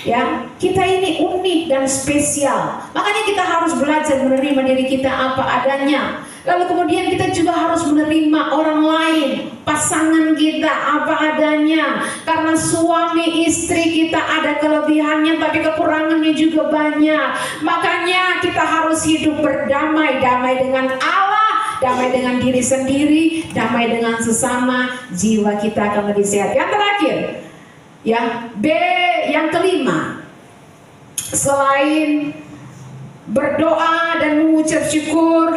Ya, kita ini unik dan spesial. Makanya kita harus belajar menerima diri kita apa adanya. Lalu kemudian kita juga harus menerima orang lain, pasangan kita apa adanya. Karena suami istri kita ada kelebihannya, tapi kekurangannya juga banyak. Makanya kita harus hidup berdamai, damai dengan Allah, damai dengan diri sendiri, damai dengan sesama. Jiwa kita akan lebih sehat. Yang terakhir, yang B, yang kelima, selain berdoa dan mengucap syukur,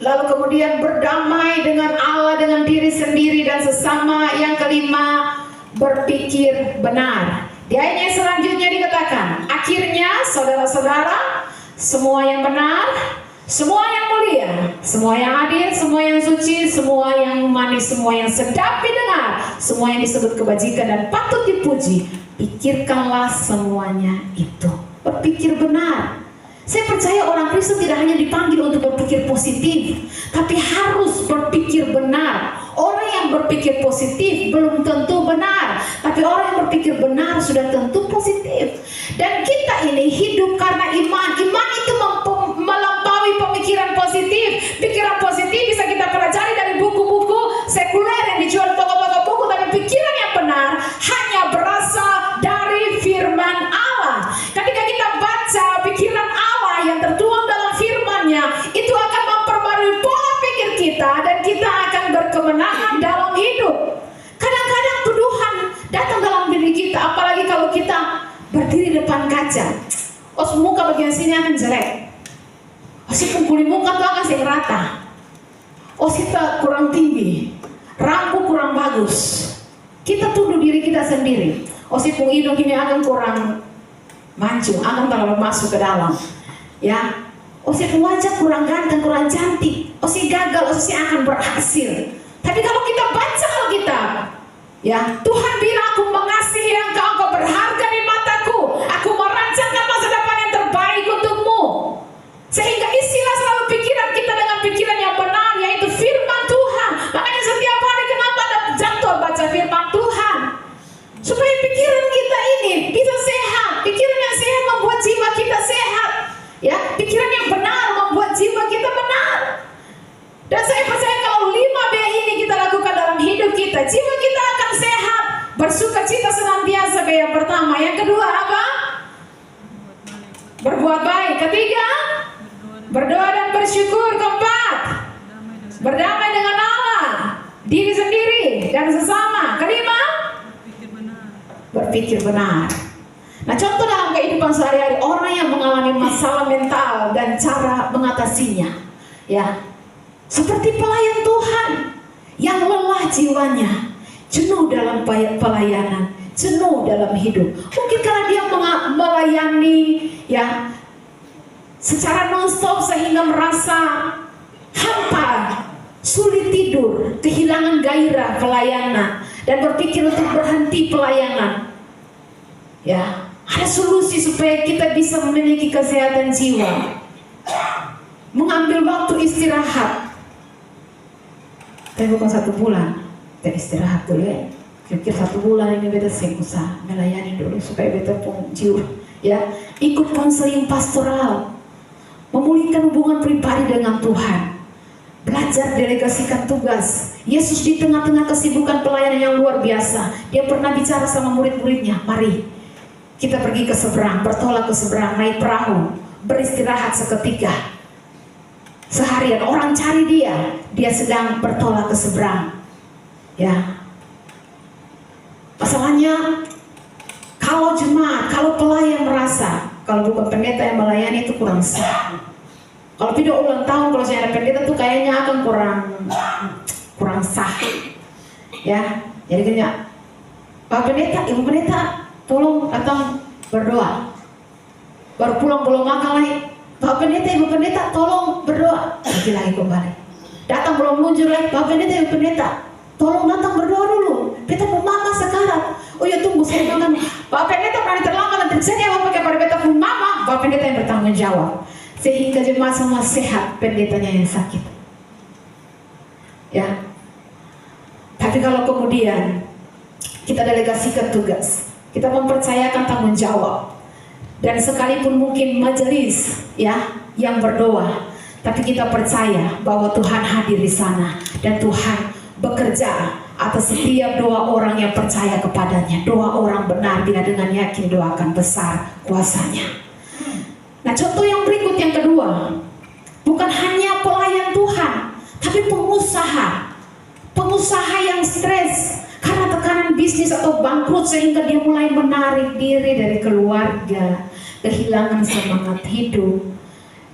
lalu kemudian berdamai dengan Allah, dengan diri sendiri dan sesama, yang kelima, berpikir benar. Di ayat yang selanjutnya dikatakan, akhirnya saudara-saudara, semua yang benar, semua yang mulia, semua yang adil, semua yang suci, semua yang manis, semua yang sedap didengar, semua yang disebut kebajikan dan patut dipuji, pikirkanlah semuanya itu. Berpikir benar. Saya percaya orang Kristen tidak hanya dipanggil untuk berpikir positif, tapi harus berpikir benar. Orang yang berpikir positif belum tentu benar, tapi orang yang berpikir benar sudah tentu positif. Dan kita ini hidup karena iman. Iman itu melampaui pemikiran positif. Pikiran positif bisa kita pelajari dari buku-buku sekuler yang dijual toko-toko buku, tapi pikiran yang benar hanya berasal dari firman Allah. Ketika kita baca pikiran Allah yang tertuang dalam firman-Nya, itu akan memperbarui pola pikir kita dan kita akan berkemenangan dalam hidup. Kadang-kadang tuduhan datang dalam diri kita, apalagi kalau kita berdiri depan kaca. Oh, muka bagian sini akan jelek. Oh, si pungkuli muka tuh akan sing rata. Oh, kita kurang tinggi, rambut kurang bagus. Kita tuduh diri kita sendiri. Oh, si pung hidung ini akan kurang mancung, akan terlalu masuk ke dalam. Ya, oh si wajah kurang ganteng, kurang cantik, oh si gagal, oh si akan berhasil. Tapi kalau kita baca Alkitab, ya, Tuhan bilang, aku mengasihi engkau berharga di mataku, aku merancangkan masa depan yang terbaik untukmu. Sehingga isilah selalu pikiran kita dengan pikiran yang benar, yaitu firman Tuhan. Makanya setiap hari kenapa ada jadwal baca firman Tuhan, supaya pikiran kita ini bisa sehat. Pikiran yang sehat membuat jiwa kita sehat. Ya, pikiran yang benar membuat jiwa kita benar. Dan saya percaya kalau 5B ini kita lakukan dalam hidup kita, jiwa kita akan sehat, bersuka cita senantiasa. Yang pertama. Yang kedua apa? Berbuat baik. Ketiga, berdoa dan bersyukur. Keempat, berdamai dengan Allah, diri sendiri dan sesama. Kelima, berpikir benar. Nah, contoh dalam kehidupan sehari-hari orang yang mengalami masalah mental dan cara mengatasinya, ya, seperti pelayan Tuhan yang lelah jiwanya, jenuh dalam pelayanan, jenuh dalam hidup. Mungkin karena dia melayani, ya, secara non-stop sehingga merasa hampa, sulit tidur, kehilangan gairah pelayanan dan berpikir untuk berhenti pelayanan. Ya, ada solusi supaya kita bisa memiliki kesehatan jiwa. Mengambil waktu istirahat. Tapi bukan 1 bulan. Kita istirahat dulu ya. Pikir 1 bulan ini beta usah melayani dulu supaya beta pun jiwa. Ya, ikut konseling pastoral. Memulihkan hubungan pribadi dengan Tuhan. Belajar delegasikan tugas. Yesus di tengah-tengah kesibukan pelayanan yang luar biasa, dia pernah bicara sama murid-muridnya, mari kita pergi ke seberang, bertolak ke seberang, naik perahu, beristirahat seketika. Seharian orang cari dia sedang bertolak ke seberang. Ya. Masalahnya kalau jemaat, kalau pelayan merasa kalau bukan pendeta yang melayani itu kurang sah. Kalau tidak ulang tahun, kalau saya ada pendeta tuh kayaknya akan kurang sah. Ya, jadi kayaknya Pak Pendeta, Ibu Pendeta, tolong datang berdoa. Baru pulang belum makan lagi. Pak Pendeta, Ibu Pendeta, tolong berdoa. Lagi kembali. Datang belum muncul lagi. Pak Pendeta, Ibu Pendeta, tolong datang berdoa dulu. Beta mau mama sekarang. Oh ya tunggu saya makan. Pak Pendeta berani terlambat dan terjadi apa kepada beta pun mama. Pak Pendeta yang bertanggung jawab. Sehingga jemaat semua sehat, pendetanya yang sakit. Ya. Tapi kalau kemudian kita delegasikan tugas, kita mempercayakan tanggung jawab, dan sekalipun mungkin majelis ya yang berdoa, tapi kita percaya bahwa Tuhan hadir di sana dan Tuhan bekerja atas setiap doa orang yang percaya kepadanya. Doa orang benar bila dengan yakin doakan besar kuasanya. Nah, contoh yang berikut yang kedua, bukan hanya pelayan Tuhan, tapi pengusaha yang stres karena tekanan bisnis atau bangkrut sehingga dia mulai menarik diri dari keluarga, kehilangan semangat hidup,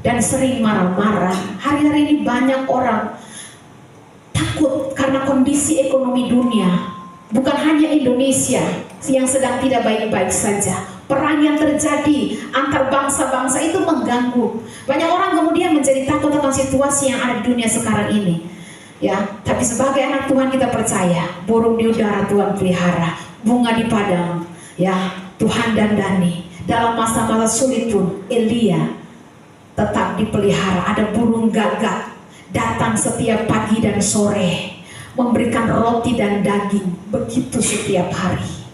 dan sering marah-marah. Hari-hari ini banyak orang takut karena kondisi ekonomi dunia. Bukan hanya Indonesia yang sedang tidak baik-baik saja. Perang yang terjadi antar bangsa-bangsa itu mengganggu. Banyak orang kemudian menjadi takut akan situasi yang ada di dunia sekarang ini. Ya, tapi sebagai anak Tuhan kita percaya, burung di udara Tuhan pelihara, bunga di padang, ya Tuhan dandani. Dalam masa-masa sulit pun Elia tetap dipelihara. Ada burung gagak datang setiap pagi dan sore, memberikan roti dan daging, begitu setiap hari.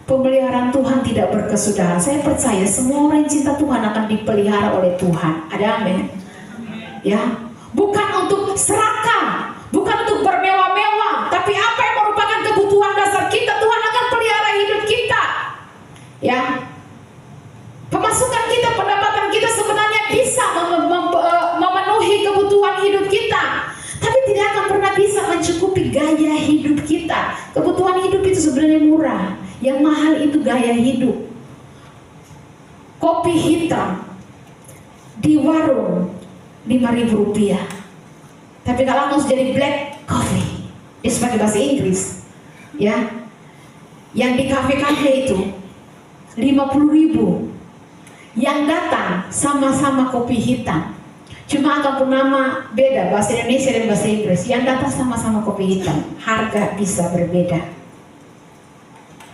Pemeliharaan Tuhan tidak berkesudahan. Saya percaya semua orang yang cinta Tuhan akan dipelihara oleh Tuhan. Ada amin? Ya, bukan untuk serakah, bukan untuk bermewah-mewah, tapi apa yang merupakan kebutuhan dasar kita, Tuhan akan pelihara hidup kita. Ya, pemasukan kita, pendapatan kita sebenarnya bisa memenuhi kebutuhan hidup kita, tapi tidak akan pernah bisa mencukupi gaya hidup kita. Kebutuhan hidup itu sebenarnya murah, yang mahal itu gaya hidup. Kopi hitam di warung 5.000 rupiah, tapi kalau harus jadi black coffee, itu sebagai bahasa Inggris, ya, yang di kafe-kafe itu 50.000. Yang datang sama-sama kopi hitam, cuma akan nama beda bahasa Indonesia dan bahasa Inggris. Yang datang sama-sama kopi hitam, harga bisa berbeda.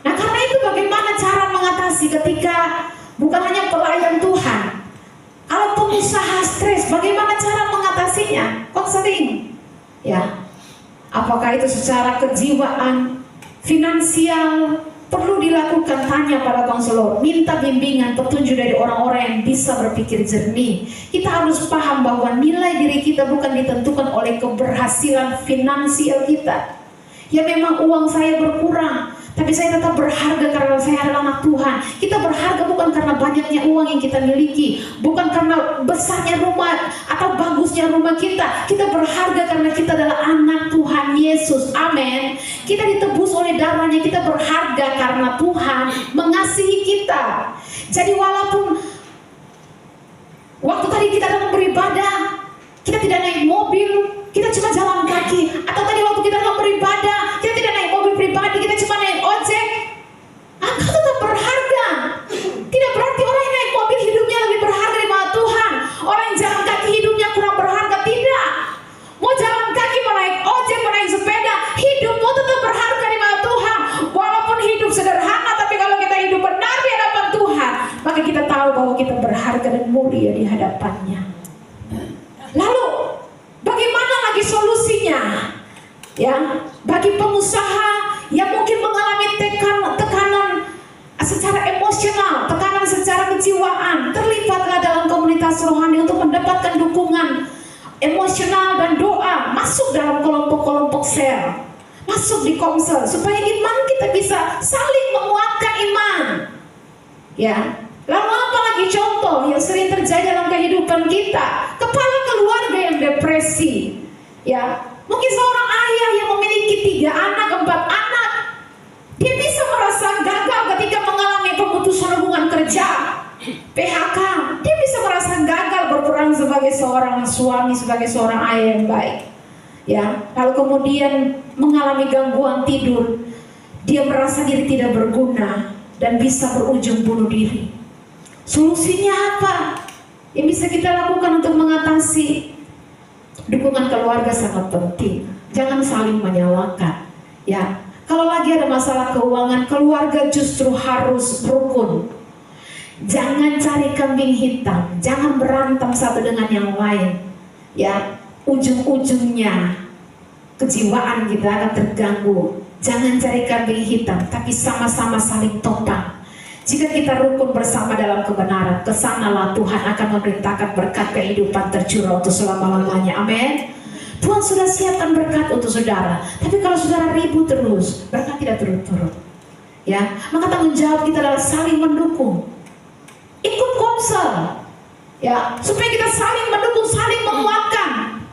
Nah, karena itu bagaimana cara mengatasi ketika bukan hanya pelayan Tuhan, kalau pengusaha stres, bagaimana cara mengatasinya? Konseling, ya. Apakah itu secara kejiwaan, finansial, perlu dilakukan, tanya pada konselor, minta bimbingan, petunjuk dari orang-orang yang bisa berpikir jernih. Kita harus paham bahwa nilai diri kita bukan ditentukan oleh keberhasilan finansial kita. Ya memang uang saya berkurang, tapi saya tetap berharga karena saya adalah anak Tuhan. Kita berharga bukan karena banyaknya uang yang kita miliki, bukan karena besarnya rumah atau bagusnya rumah kita. Kita berharga karena kita adalah anak Tuhan Yesus. Amin. Kita ditebus oleh darahnya, kita berharga karena Tuhan mengasihi kita. Jadi walaupun waktu tadi kita dalam beribadah, kita tidak naik mobil, kita cuma jalan kaki. Atau tadi waktu kita dalam beribadah, kita tidak naik mobil pribadi, kita cuma naik ojek. Engkau tetap berharga. Tidak berarti orang yang naik mobil hidupnya lebih berharga daripada Tuhan. Orang yang jalan kaki hidupnya kurang berharga. Tidak. Mau jalan kaki, mau naik ojek, mau naik sepeda, hidupmu tetap berharga daripada Tuhan. Walaupun hidup sederhana, tapi kalau kita hidup benar di hadapan Tuhan, maka kita tahu bahwa kita berharga dan mulia di hadapannya. Lalu bagaimana lagi solusinya? Ya, bagi pengusaha yang mungkin mengalami tekanan secara emosional, tekanan secara kejiwaan, terlibatlah dalam komunitas rohani untuk mendapatkan dukungan emosional dan doa. Masuk dalam kelompok-kelompok sel, masuk di komsel, supaya iman kita bisa saling menguatkan iman. Ya. Lalu apa lagi contoh yang sering terjadi dalam kehidupan kita? Kepala keluarga yang depresi. Ya, mungkin seorang ayah yang memiliki 3 anak, 4 anak, dia bisa merasa gagal ketika mengalami pemutusan hubungan kerja, PHK. Dia bisa merasa gagal berperan sebagai seorang suami, sebagai seorang ayah yang baik. Ya, lalu kemudian mengalami gangguan tidur, dia merasa diri tidak berguna dan bisa berujung bunuh diri. Solusinya apa yang bisa kita lakukan untuk mengatasi? Dukungan keluarga sangat penting. Jangan saling menyalahkan. Ya, kalau lagi ada masalah keuangan, keluarga justru harus rukun. Jangan cari kambing hitam, jangan berantem satu dengan yang lain. Ya, ujung-ujungnya kejiwaan kita akan terganggu. Jangan cari kambing hitam, tapi sama-sama saling topang. Jika kita rukun bersama dalam kebenaran, kesanalah Tuhan akan memerintahkan berkat kehidupan tercurah untuk selama-lamanya. Amin. Tuhan sudah siapkan berkat untuk saudara. Tapi kalau saudara ribut terus, berkat tidak turun-turun. Ya, maka tanggung jawab kita adalah saling mendukung. Ikut komsel, ya, supaya kita saling mendukung, saling menguatkan.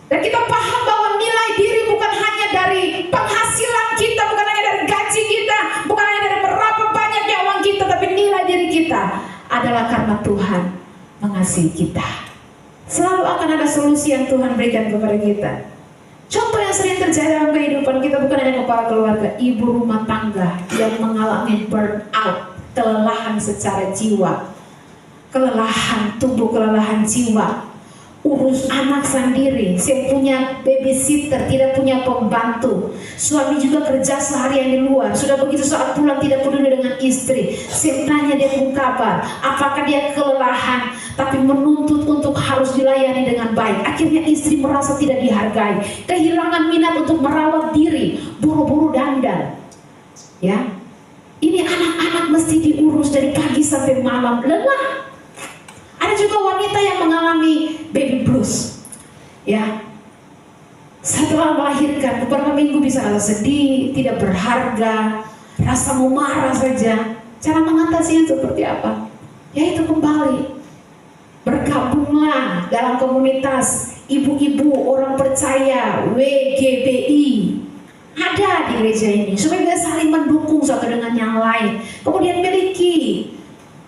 Dan kita paham bahwa nilai diri bukan hanya dari penghasilan kita, bukan hanya dari gaji kita, bukan hanya dari berapa banyaknya uang kita, tapi nilai diri kita adalah karena Tuhan mengasihi kita. Selalu akan ada solusi yang Tuhan berikan kepada kita. Contoh yang sering terjadi dalam kehidupan kita bukan hanya kepala keluarga, ibu rumah tangga yang mengalami burnout, kelelahan secara jiwa, kelelahan tubuh, kelelahan jiwa. Urus anak sendiri, saya punya babysitter, tidak punya pembantu. Suami juga kerja seharian di luar, sudah begitu saat pulang tidak peduli dengan istri. Saya tanya dia pun kabar, apakah dia kelelahan, tapi menuntut untuk harus dilayani dengan baik. Akhirnya istri merasa tidak dihargai, kehilangan minat untuk merawat diri, buru-buru dandan. Ya, ini anak-anak mesti diurus dari pagi sampai malam, lelah. Ada juga wanita yang mengalami baby blues. Ya, setelah melahirkan beberapa minggu bisa rasa sedih, tidak berharga, rasa mau marah saja. Cara mengatasinya seperti apa? Yaitu kembali bergabunglah dalam komunitas ibu-ibu orang percaya, WGBI. Ada di gereja ini supaya kita saling mendukung satu dengan yang lain. Kemudian miliki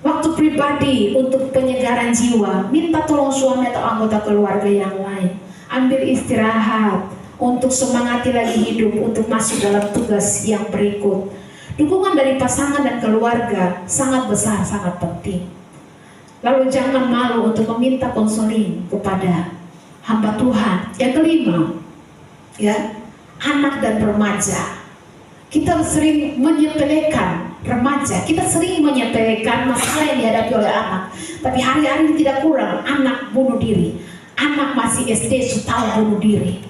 waktu pribadi untuk penyegaran jiwa. Minta tolong suami atau anggota keluarga yang lain. Ambil istirahat untuk semangati lagi hidup, untuk masuk dalam tugas yang berikut. Dukungan dari pasangan dan keluarga sangat besar, sangat penting. Lalu jangan malu untuk meminta konseling kepada hamba Tuhan. Yang kelima, ya, anak dan remaja. Kita sering menyepelekan remaja, kita sering menyepelekan masalah yang dihadapi oleh anak. Tapi hari-hari ini tidak kurang, anak bunuh diri. Anak masih SD sudah bunuh diri.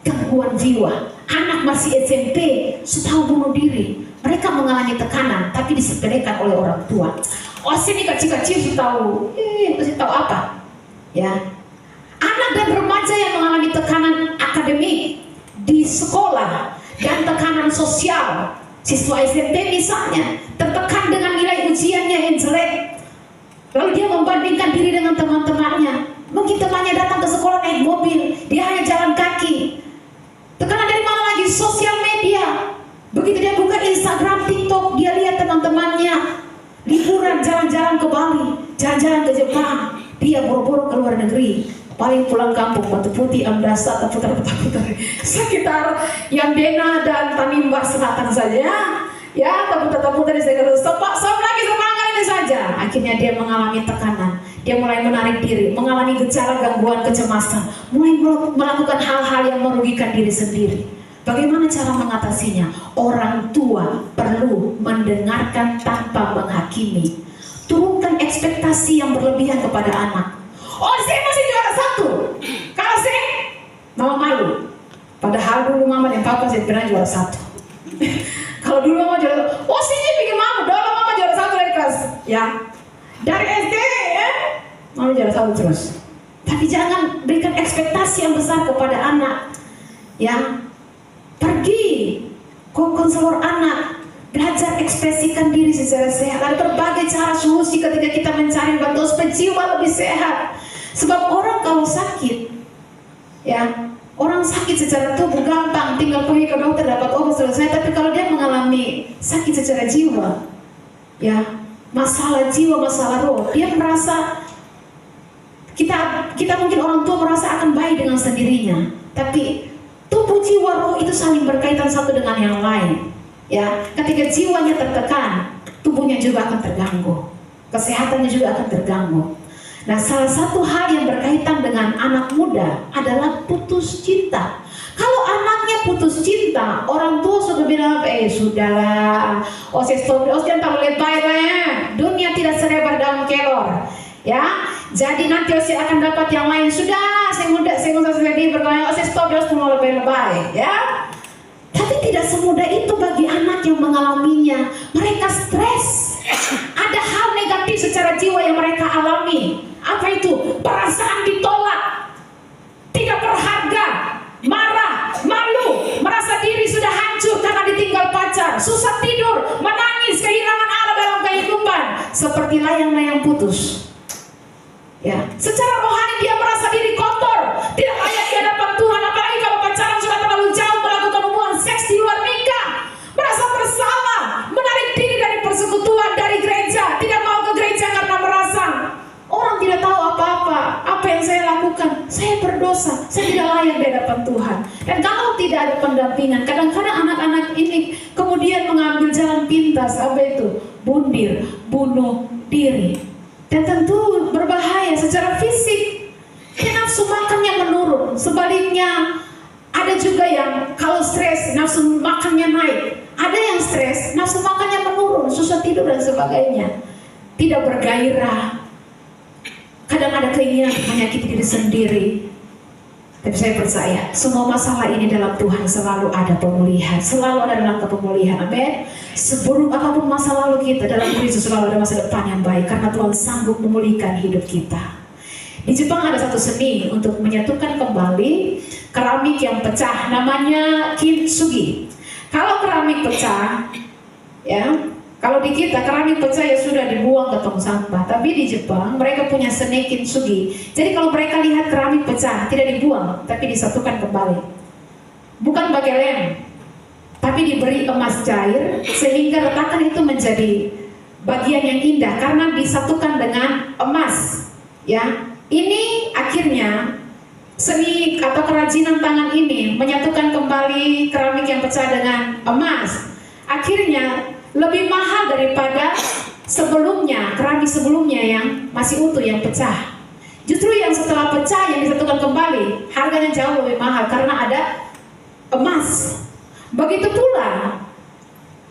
Gangguan jiwa. Anak masih SMP sudah bunuh diri. Mereka mengalami tekanan, tapi disepelekan oleh orang tua. Oh sini kecil-kecil sudah tahu, masih tahu apa? Ya, anak dan remaja yang mengalami tekanan akademik di sekolah dan tekanan sosial. Siswa SMP misalnya tertekan dengan nilai ujiannya yang jelek, lalu dia membandingkan diri dengan teman-temannya. Mungkin temannya datang ke sekolah naik mobil, dia hanya jalan kaki. Tekanan dari mana lagi? Sosial media. Begitu dia buka Instagram, TikTok, dia lihat teman-temannya liburan, jalan-jalan ke Bali, jalan-jalan ke Jepang. Dia boro-boro ke luar negeri, paling pulang kampung Batu Putih, Amdasa, putar-putar sekitar Yambena dan Tanimbar Selatan saja. Ya, putar-putar di sekitar stop lagi semangat ini saja. Akhirnya dia mengalami tekanan, dia mulai menarik diri, mengalami gejala gangguan kecemasan, mulai melakukan hal-hal yang merugikan diri sendiri. Bagaimana cara mengatasinya? Orang tua perlu mendengarkan tanpa menghakimi. Turunkan ekspektasi yang berlebihan kepada anak. Oh, saya masih juara 1. Kalau saya, mama malu. Padahal dulu mama dan papa saya pernah juara 1. Kalau dulu mama juara 1, oh sini bikin mama, dulu mama juara 1 dari kelas. Ya, dari SD ya, mama juara 1 terus. Tapi jangan berikan ekspektasi yang besar kepada anak. Ya, pergi ke konselor anak, Belajar ekspresikan diri secara sehat. Ada berbagai cara solusi ketika kita mencari bantuan supaya jiwa lebih sehat. Sebab orang kalau sakit, ya, orang sakit secara tubuh gampang, tinggal pergi ke dokter dapat obat selesai. Tapi kalau dia mengalami sakit secara jiwa, ya, masalah jiwa, masalah roh, dia merasa kita mungkin orang tua merasa akan baik dengan sendirinya, tapi tubuh, jiwa, roh itu saling berkaitan satu dengan yang lain. Ya, ketika jiwanya tertekan, tubuhnya juga akan terganggu, kesehatannya juga akan terganggu. Nah, salah satu hal yang berkaitan dengan anak muda adalah putus cinta. Kalau anaknya putus cinta, orang tua sudah bilang, sudahlah, stop, jangan terlalu lebay lah ya. Dunia tidak selebar daun kelor. Ya, jadi nanti Osi akan dapat yang lain. Sudah, saya muda, saya nggak usah sedih bergoyang. Osi stop, dia harus lebay-lebay, ya. Tapi tidak semudah itu bagi anak yang mengalaminya. Mereka stres. Ada hal negatif secara jiwa yang mereka alami. Apa itu? Perasaan ditolak, tidak berharga, marah, malu, merasa diri sudah hancur karena ditinggal pacar, susah tidur, menangis, kehilangan arah dalam kehidupan, seperti layang-layang putus. Ya, secara rohani dia merasa diri kotor, tidak layak di hadapan Tuhan, apalagi kalau pacaran sudah terlalu jauh melakukan hubungan seks di luar nikah, merasa bersalah, menarik diri dari persekutuan, dari gereja, tidak mau ke gereja karena merasa orang tidak tahu apa-apa, apa yang saya lakukan, saya berdosa, saya tidak layak di hadapan Tuhan. Dan kalau tidak ada pendampingan, kadang-kadang anak-anak ini kemudian mengambil jalan pintas, apa itu? Bundir, bunuh diri. Dan tentu berbahaya secara fisik. Nafsu makannya menurun. Sebaliknya ada juga yang kalau stres nafsu makannya naik. Ada yang stres nafsu makannya menurun, susah tidur dan sebagainya. Tidak bergairah. Kadang ada keinginan untuk menyakiti diri sendiri. Tapi saya percaya semua masalah ini dalam Tuhan selalu ada pemulihan, selalu ada dalam pemulihan. Amin. Seburuk apapun masa lalu kita, dalam Kristus selalu ada masa depan yang baik karena Tuhan sanggup memulihkan hidup kita. Di Jepang ada satu seni untuk menyatukan kembali keramik yang pecah, namanya kintsugi. Kalau keramik pecah, ya, kalau di kita keramik pecah ya sudah dibuang ke tong sampah. Tapi di Jepang mereka punya seni kintsugi. Jadi kalau mereka lihat keramik pecah tidak dibuang, tapi disatukan kembali. Bukan pakai lem, tapi diberi emas cair sehingga retakan itu menjadi bagian yang indah karena disatukan dengan emas. Ya, ini akhirnya seni atau kerajinan tangan ini menyatukan kembali keramik yang pecah dengan emas. Akhirnya lebih mahal daripada sebelumnya, keramik sebelumnya yang masih utuh, yang pecah. Justru yang setelah pecah, yang disatukan kembali, harganya jauh lebih mahal karena ada emas. Begitu pula,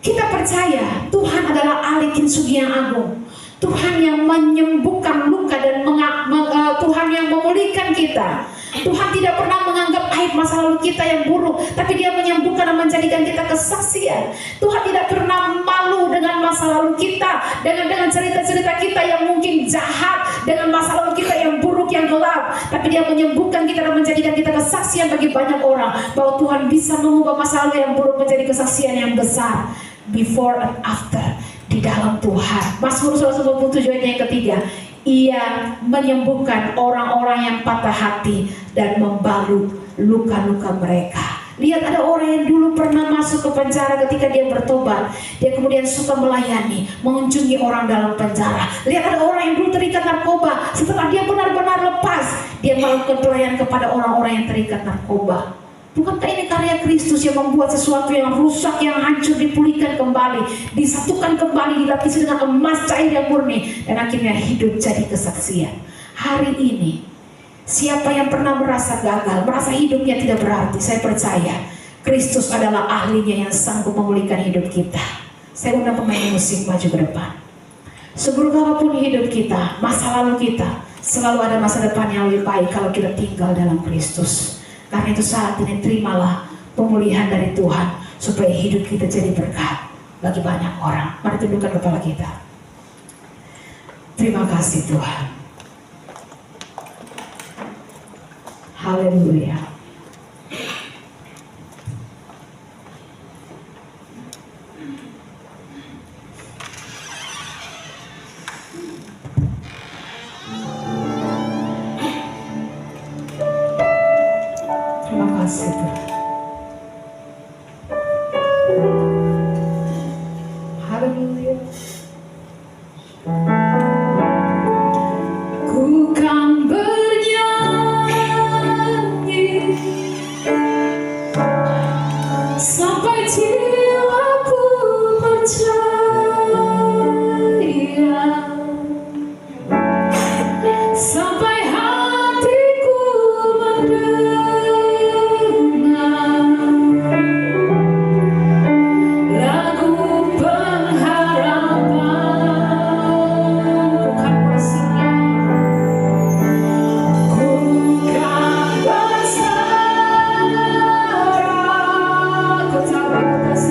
kita percaya Tuhan adalah ahli kintsugi yang agung. Tuhan yang menyembuhkan luka dan Tuhan yang memulihkan kita. Tuhan tidak pernah menganggap aib masa lalu kita yang buruk, tapi Dia menyembuhkan dan menjadikan kita kesaksian. Tuhan tidak pernah malu dengan masa lalu kita, dengan cerita-cerita kita yang mungkin jahat, dengan masa lalu kita yang buruk, yang gelap, tapi Dia menyembuhkan kita dan menjadikan kita kesaksian bagi banyak orang bahwa Tuhan bisa mengubah masa lalu yang buruk menjadi kesaksian yang besar. Before and after di dalam Tuhan. Mazmur 127 ayat yang ketiga, Ia menyembuhkan orang-orang yang patah hati dan membalut luka-luka mereka. Lihat, ada orang yang dulu pernah masuk ke penjara, ketika dia bertobat, dia kemudian suka melayani, mengunjungi orang dalam penjara. Lihat, ada orang yang dulu terikat narkoba, setelah dia benar-benar lepas, dia melakukan pelayanan kepada orang-orang yang terikat narkoba. Bukankah ini karya Kristus yang membuat sesuatu yang rusak, yang hancur dipulihkan kembali, disatukan kembali, dilapisi dengan emas cair yang murni, dan akhirnya hidup jadi kesaksian. Hari ini, siapa yang pernah merasa gagal, merasa hidupnya tidak berarti, saya percaya Kristus adalah ahlinya yang sanggup memulihkan hidup kita. Saya undang pemain musik maju ke depan. Seburuk apapun hidup kita, masa lalu kita, selalu ada masa depan yang lebih baik kalau kita tinggal dalam Kristus. Karena itu saat ini terimalah pemulihan dari Tuhan supaya hidup kita jadi berkat bagi banyak orang. Mari tundukkan kepala kita. Terima kasih Tuhan. Haleluya. Haleluya. Ku kan bernyanyi sampai jiwaku percaya, sampai hatiku mendengar lagu pengharapan. Ku kan bersama, ku kan bersama, ku tak batas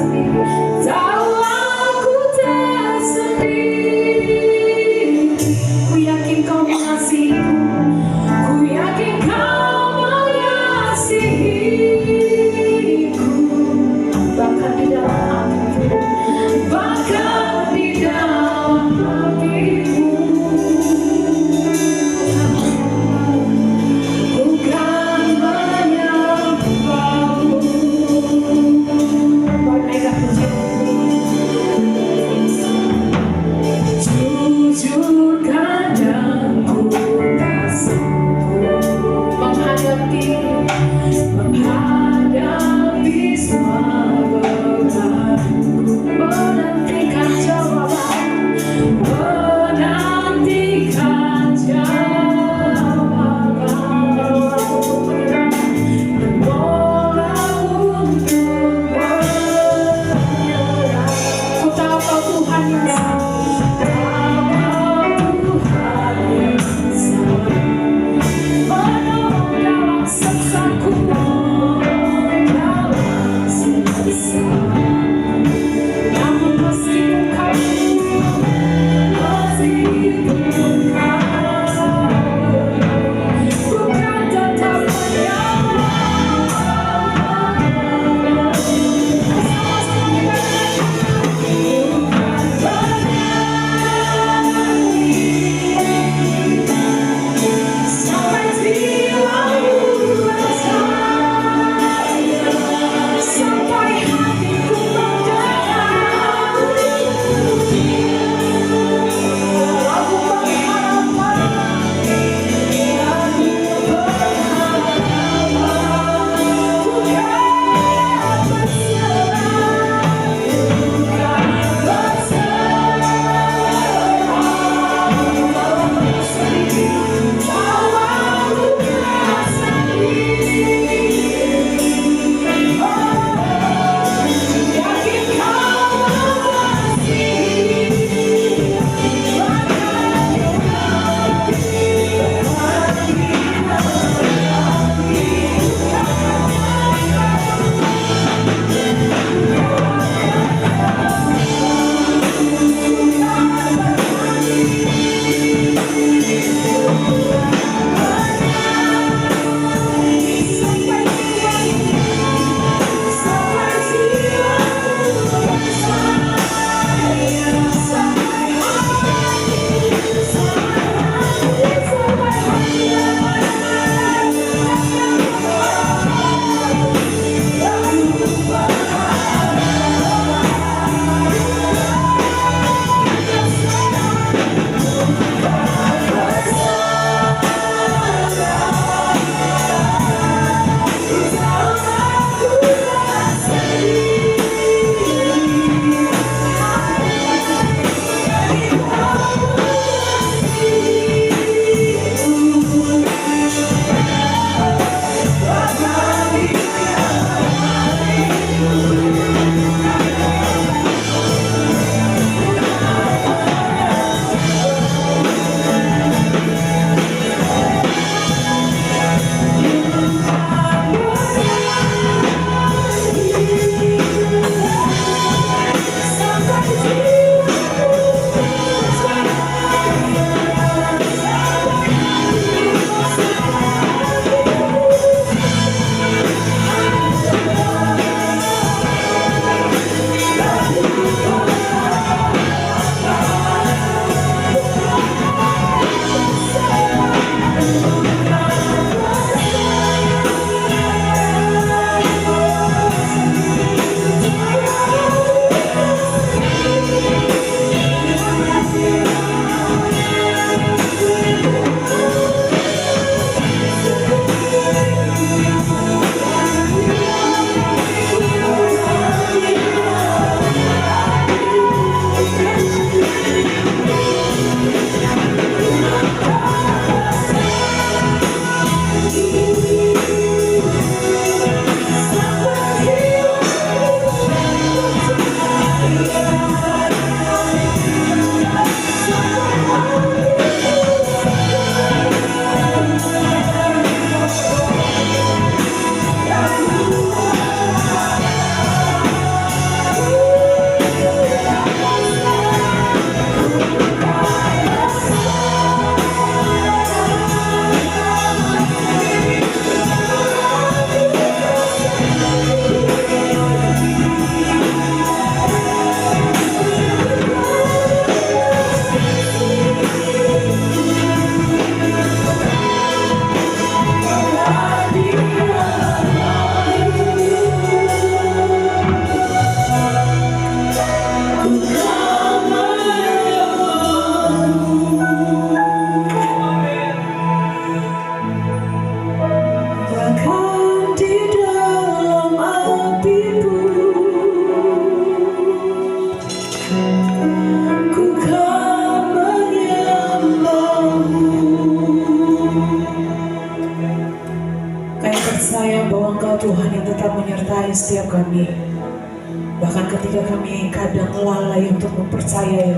Bahkan ketika kami kadang lalai untuk mempercayai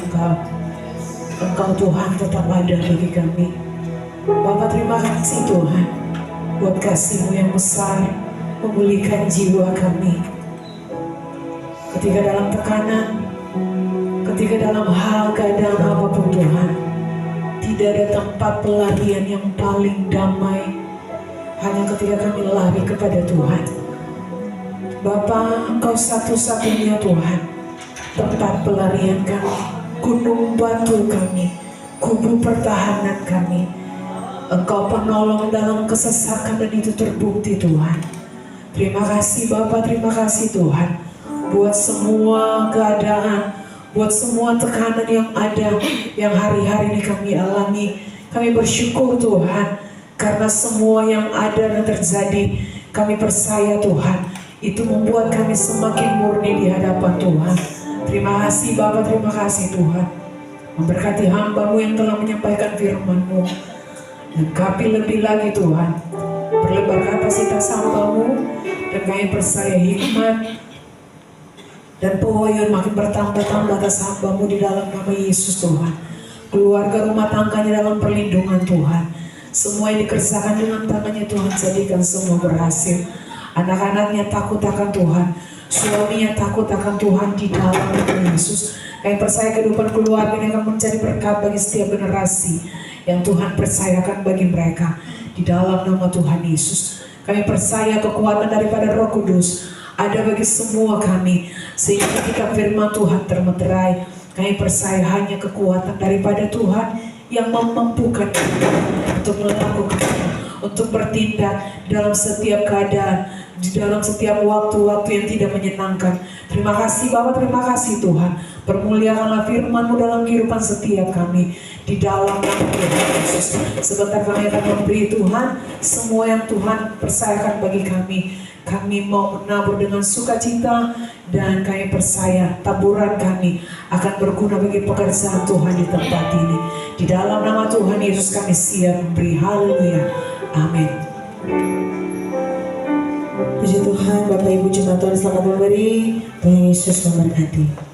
Engkau Tuhan tetap ada bagi kami. Bapa, terima kasih Tuhan buat kasih-Mu yang besar memulihkan jiwa kami. Ketika dalam tekanan, ketika dalam hal keadaan apapun Tuhan, tidak ada tempat pelarian yang paling damai hanya ketika kami lari kepada Tuhan. Bapa, Engkau satu-satunya Tuhan, tempat pelarian kami, gunung batu kami, kubu pertahanan kami. Engkau penolong dalam kesesakan dan itu terbukti Tuhan. Terima kasih Bapa, terima kasih Tuhan buat semua keadaan, buat semua tekanan yang ada, yang hari-hari ini kami alami. Kami bersyukur Tuhan karena semua yang ada dan terjadi, kami percaya Tuhan itu membuat kami semakin murni di hadapan Tuhan. Terima kasih Bapa, terima kasih Tuhan. Memberkati hamba-Mu yang telah menyampaikan firman-Mu. Lengkapi lebih lagi Tuhan, berlebar kapasitas hamba-Mu, dan kami percaya hikmat dan pewahyuan makin bertambah-tambah atas hamba-Mu di dalam nama Yesus Tuhan. Keluarga rumah tangganya dalam perlindungan Tuhan. Semua yang dikerjakan dengan tangannya Tuhan, jadikan semua berhasil. Anak-anaknya takut akan Tuhan, suaminya takut akan Tuhan di dalam nama Yesus. Kami percaya kehidupan keluarga ini akan menjadi berkat bagi setiap generasi yang Tuhan percayakan bagi mereka di dalam nama Tuhan Yesus. Kami percaya kekuatan daripada Roh Kudus ada bagi semua kami, sehingga ketika firman Tuhan termeterai, kami percaya hanya kekuatan daripada Tuhan yang memampukan kita untuk melakukan, untuk bertindak dalam setiap keadaan, di dalam setiap waktu-waktu yang tidak menyenangkan. Terima kasih Bapak, terima kasih Tuhan. Permuliakanlah firman-Mu dalam kehidupan setiap kami di dalam nama Tuhan Yesus. Sebentar kami akan memberi Tuhan semua yang Tuhan percayakan bagi kami. Kami mau menabur dengan sukacita dan kami percaya taburan kami akan berguna bagi pekerjaan Tuhan di tempat ini. Di dalam nama Tuhan Yesus kami siap memberi. Haleluya. Amin. Puji Tuhan, Bapak Ibu jemaat Tuhan selamat memberi. Tuhan Yesus memberkati.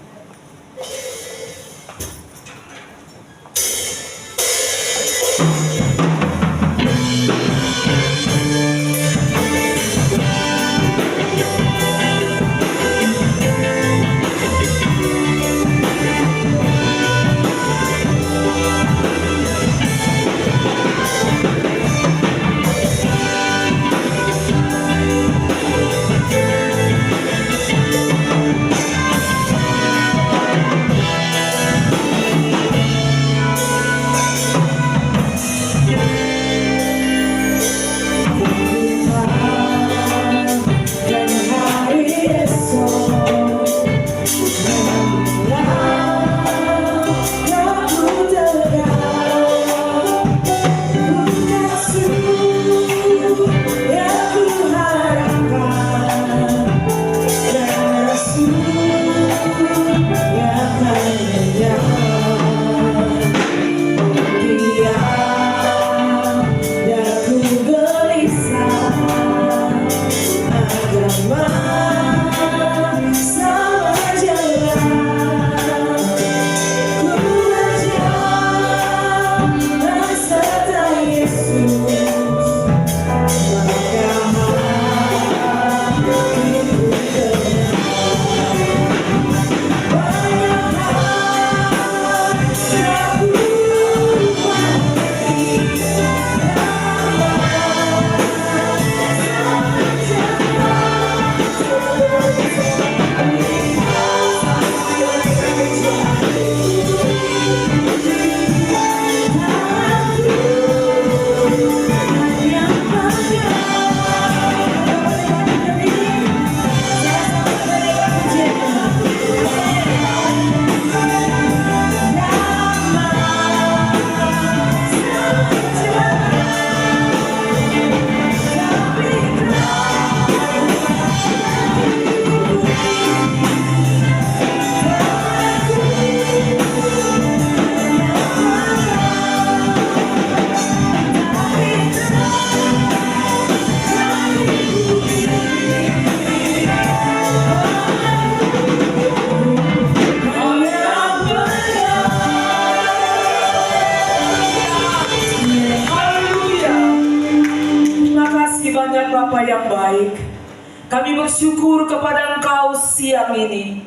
bersyukur kepada Engkau siang ini,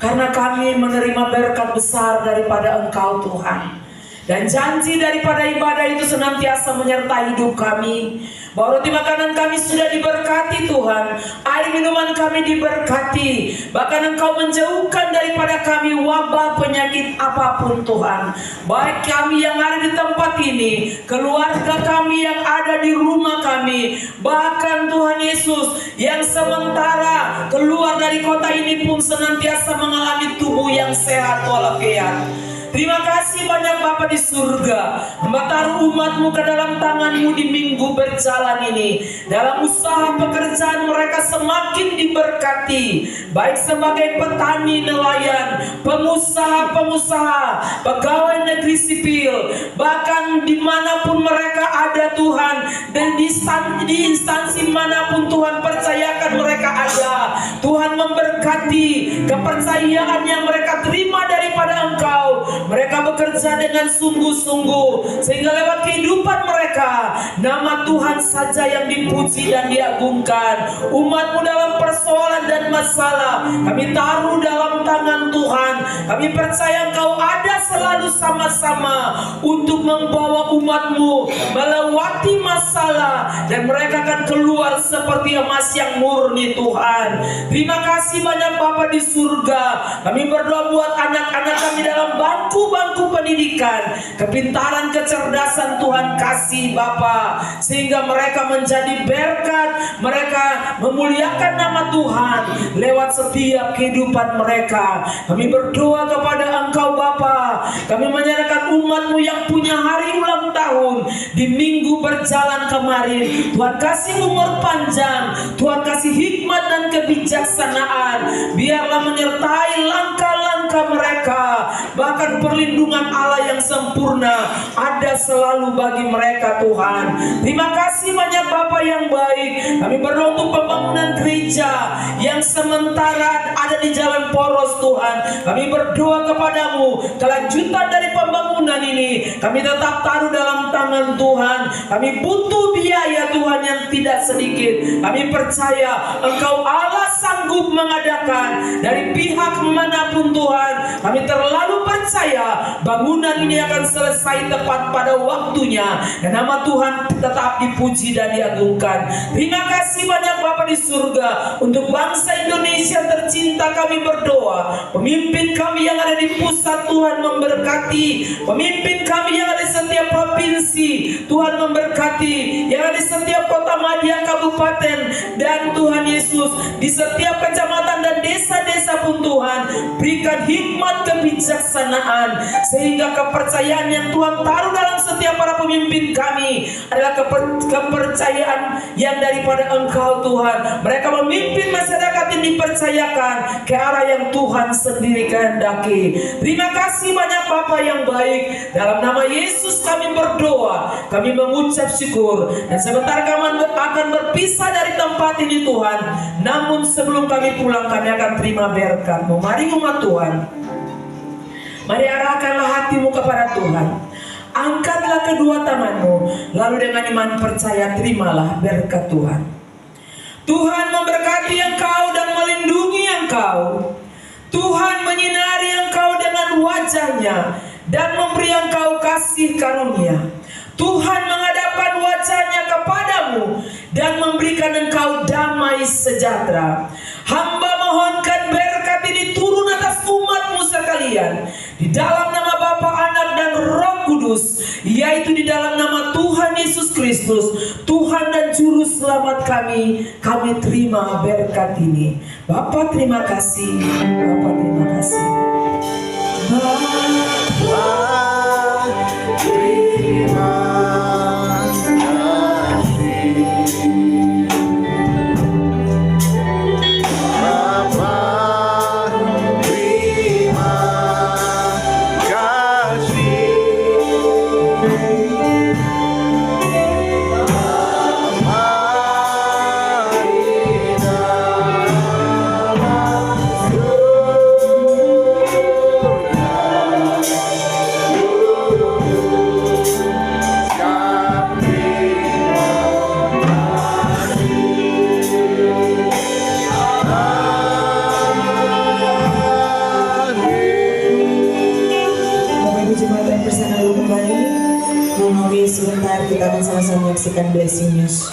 karena kami menerima berkat besar daripada Engkau Tuhan. Dan janji daripada ibadah itu senantiasa menyertai hidup kami. Bahwa roti makanan kami sudah diberkati Tuhan, air minuman kami diberkati. Bahkan Engkau menjauhkan daripada kami wabah penyakit apapun Tuhan. Baik kami yang ada di tempat ini, keluarga kami yang ada di rumah kami, bahkan Tuhan Yesus yang sementara keluar dari kota ini pun senantiasa mengalami tubuh yang sehat walafiat. Terima kasih banyak Bapa di surga. Hamba taruh umat-Mu ke dalam tangan-Mu di minggu berjalan ini. Dalam usaha pekerjaan mereka semakin diberkati. Baik sebagai petani, nelayan, pengusaha-pengusaha, pegawai negeri sipil. Bahkan dimanapun mereka ada Tuhan. Dan di instansi manapun Tuhan percayakan mereka ada. Tuhan memberkati kepercayaan yang mereka terima daripada Engkau. Mereka bekerja dengan sungguh-sungguh, sehingga lewat kehidupan mereka nama Tuhan saja yang dipuji dan diagungkan. Umat-Mu dalam persoalan dan masalah kami taruh dalam tangan Tuhan. Kami percaya Engkau ada selalu sama-sama untuk membawa umat-Mu melewati masalah, dan mereka akan keluar seperti emas yang murni Tuhan. Terima kasih banyak Bapa di surga. Kami berdoa buat anak-anak kami dalam bangku pendidikan, kepintaran, kecerdasan Tuhan kasih Bapa, sehingga mereka menjadi berkat, mereka memuliakan nama Tuhan lewat setiap kehidupan mereka. Kami berdoa kepada Engkau Bapa, kami menyerahkan umat-Mu yang punya hari ulang tahun di minggu berjalan kemarin. Tuhan kasih umur panjang, Tuhan kasih hikmat dan kebijaksanaan, biarlah menyertai langkah-langkah mereka. Bahkan perlindungan Allah yang sempurna ada selalu bagi mereka Tuhan. Terima kasih banyak Bapa yang baik. Kami berdoa untuk pembangunan gereja yang sementara ada di jalan poros Tuhan. Kami berdoa kepadamu, kelanjutan dari pembangunan ini kami tetap taruh dalam tangan Tuhan. Kami butuh biaya Tuhan yang tidak sedikit. Kami percaya Engkau Allah sanggup mengadakan dari pihak manapun Tuhan. Kami terlalu percaya bangunan ini akan selesai tepat pada waktunya, dan nama Tuhan tetap dipuji dan diagungkan. Terima kasih banyak Bapa di surga. Untuk bangsa Indonesia tercinta kami berdoa, pemimpin kami yang ada di pusat Tuhan memberkati, pemimpin kami yang ada di setiap provinsi Tuhan memberkati, yang ada di setiap kota madya kabupaten, dan Tuhan Yesus di setiap kecamatan dan desa-desa pun Tuhan berikan hikmat kebijaksanaan, sehingga kepercayaan yang Tuhan taruh dalam setiap para pemimpin kami adalah kepercayaan yang daripada Engkau Tuhan. Mereka memimpin masyarakat yang dipercayakan ke arah yang Tuhan sendiri kehendaki. Terima kasih banyak Bapa yang baik. Dalam nama Yesus kami berdoa, kami mengucap syukur, dan sebentar kami akan berpisah dari tempat ini Tuhan. Namun sebelum kami pulang, kami akan terima berkat-Mu. Mari umat Tuhan, mari arahkanlah hatimu kepada Tuhan. Angkatlah kedua tanganmu, lalu dengan iman percaya terimalah berkat Tuhan. Tuhan memberkati engkau dan melindungi engkau. Tuhan menyinari engkau dengan wajahnya dan memberi engkau kasih karunia. Tuhan menghadapkan wajahnya kepadamu dan memberikan engkau damai sejahtera. Hamba mohonkan berkat ini turun atas umat-Mu sekalian, di dalam nama Bapa, Anak, dan Roh Kudus, yaitu di dalam nama Tuhan Yesus Kristus, Tuhan dan Juru Selamat kami. Kami terima berkat ini. Bapa terima kasih, Bapa terima kasih. sebentar kita akan sama-sama menyaksikan blessing news.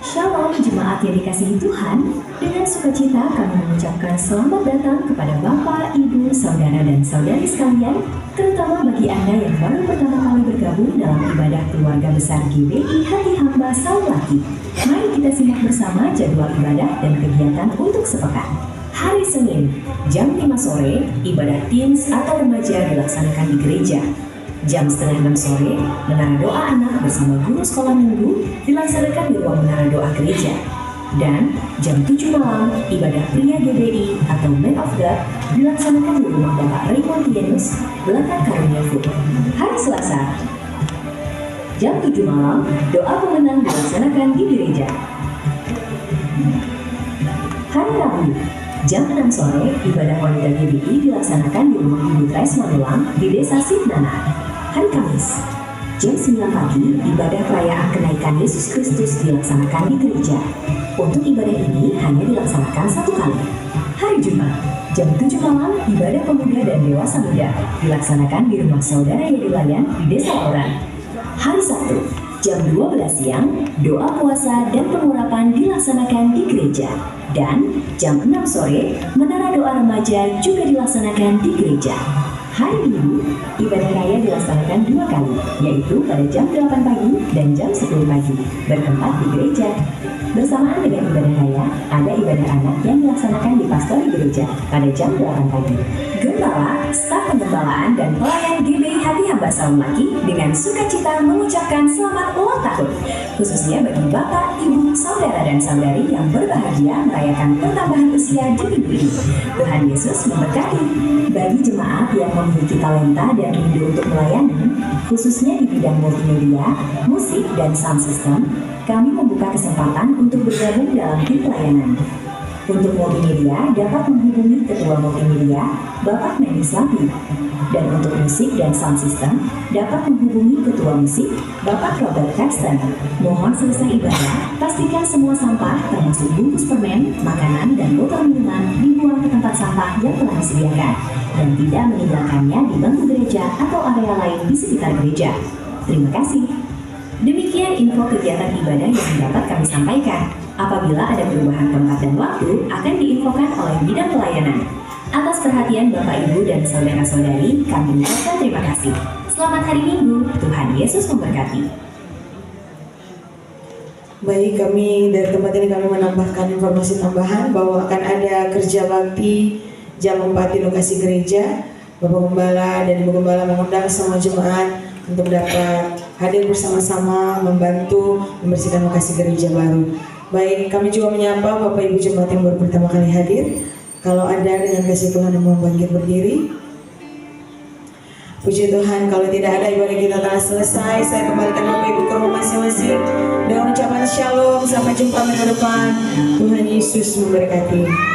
Shalom jemaat yang dikasihi Tuhan, dengan sukacita kami mengucapkan selamat datang kepada Bapak, Ibu, Saudara dan Saudari sekalian, terutama bagi Anda yang baru pertama kali bergabung dalam ibadah keluarga besar GBI Hati Hamba Saul Laki. Mari kita simak bersama jadwal ibadah dan kegiatan untuk sepekan. Hari Senin, jam 5 sore, ibadah teens atau remaja dilaksanakan di gereja. Jam setengah 6 sore, menara doa anak bersama guru sekolah minggu dilaksanakan di ruang menara doa gereja. Dan jam 7 malam, ibadah pria GBI atau Man of God dilaksanakan di rumah Bapak Raymond Tienus, belakang Karunia Food. Hari Selasa, jam 7 malam, doa pemenang dilaksanakan di gereja. Hari Rabu, jam 6 sore, ibadah wanita GBI dilaksanakan di rumah Ibu Tres Manulang di Desa Sidnana. Hari Kamis, jam 9 pagi, ibadah perayaan kenaikan Yesus Kristus dilaksanakan di gereja. Untuk ibadah ini hanya dilaksanakan satu kali. Hari Jumat, jam 7 malam, ibadah pemuda dan dewasa muda dilaksanakan di rumah Saudara Yedilayan di Desa Lauran. Hari Sabtu, jam 12 siang, doa puasa dan pengurapan dilaksanakan di gereja. Dan jam 6 sore, menara doa remaja juga dilaksanakan di gereja. Hari Minggu, ibadah raya dilaksanakan 2 kali, yaitu pada jam 8 pagi dan jam 10 pagi, bertempat di gereja. Bersamaan dengan ibadah raya, ada ibadah anak yang dilaksanakan di pastori gereja pada jam 8 pagi. Gembala, staf pengembalaan dan pelayan GBI Hati Hamba Saul Laki dengan sukacita mengucapkan selamat ulang tahun, khususnya bagi Bapak, Ibu, Saudara dan Saudari yang berbahagia merayakan pertambahan usia di minggu ini. Tuhan Yesus memberkati. Bagi jemaat yang memiliki talenta dan rindu untuk melayani, khususnya di bidang multimedia, musik, dan sound system, kami membuka kesempatan untuk bergabung dalam tim pelayanan. Untuk multimedia dapat menghubungi Ketua Multimedia, Bapak Mendy Slapi. Dan untuk musik dan sound system dapat menghubungi Ketua Musik, Bapak Robert Paxton. Mohon selesai ibadah, pastikan semua sampah termasuk bungkus permen, makanan, dan botol minuman dibuang ke tempat sampah yang telah disediakan dan tidak meninggalkannya di bangku gereja atau area lain di sekitar gereja. Terima kasih. Demikian info kegiatan ibadah yang dapat kami sampaikan. Apabila ada perubahan tempat dan waktu, akan diinfokan oleh bidang pelayanan. Atas perhatian Bapak, Ibu, dan Saudara-saudari, kami ucapkan terima kasih. Selamat hari Minggu, Tuhan Yesus memberkati. Baik, kami dari tempat ini kami menambahkan informasi tambahan bahwa akan ada kerja bakti jam 4 di lokasi gereja. Bapak Gembala dan Ibu Gembala mengundang semua jemaat untuk dapat hadir bersama-sama membantu membersihkan lokasi gereja baru. Baik, kami juga menyapa Bapak Ibu jemaat yang baru pertama kali hadir. Kalau ada dengan kasih Tuhan yang mau bangkit berdiri. Puji Tuhan, kalau tidak ada ibadah kita telah selesai. Saya kembalikan Bapak Ibu ke rumah masing-masing dengan ucapan shalom. Sampai jumpa minggu depan. Tuhan Yesus memberkati.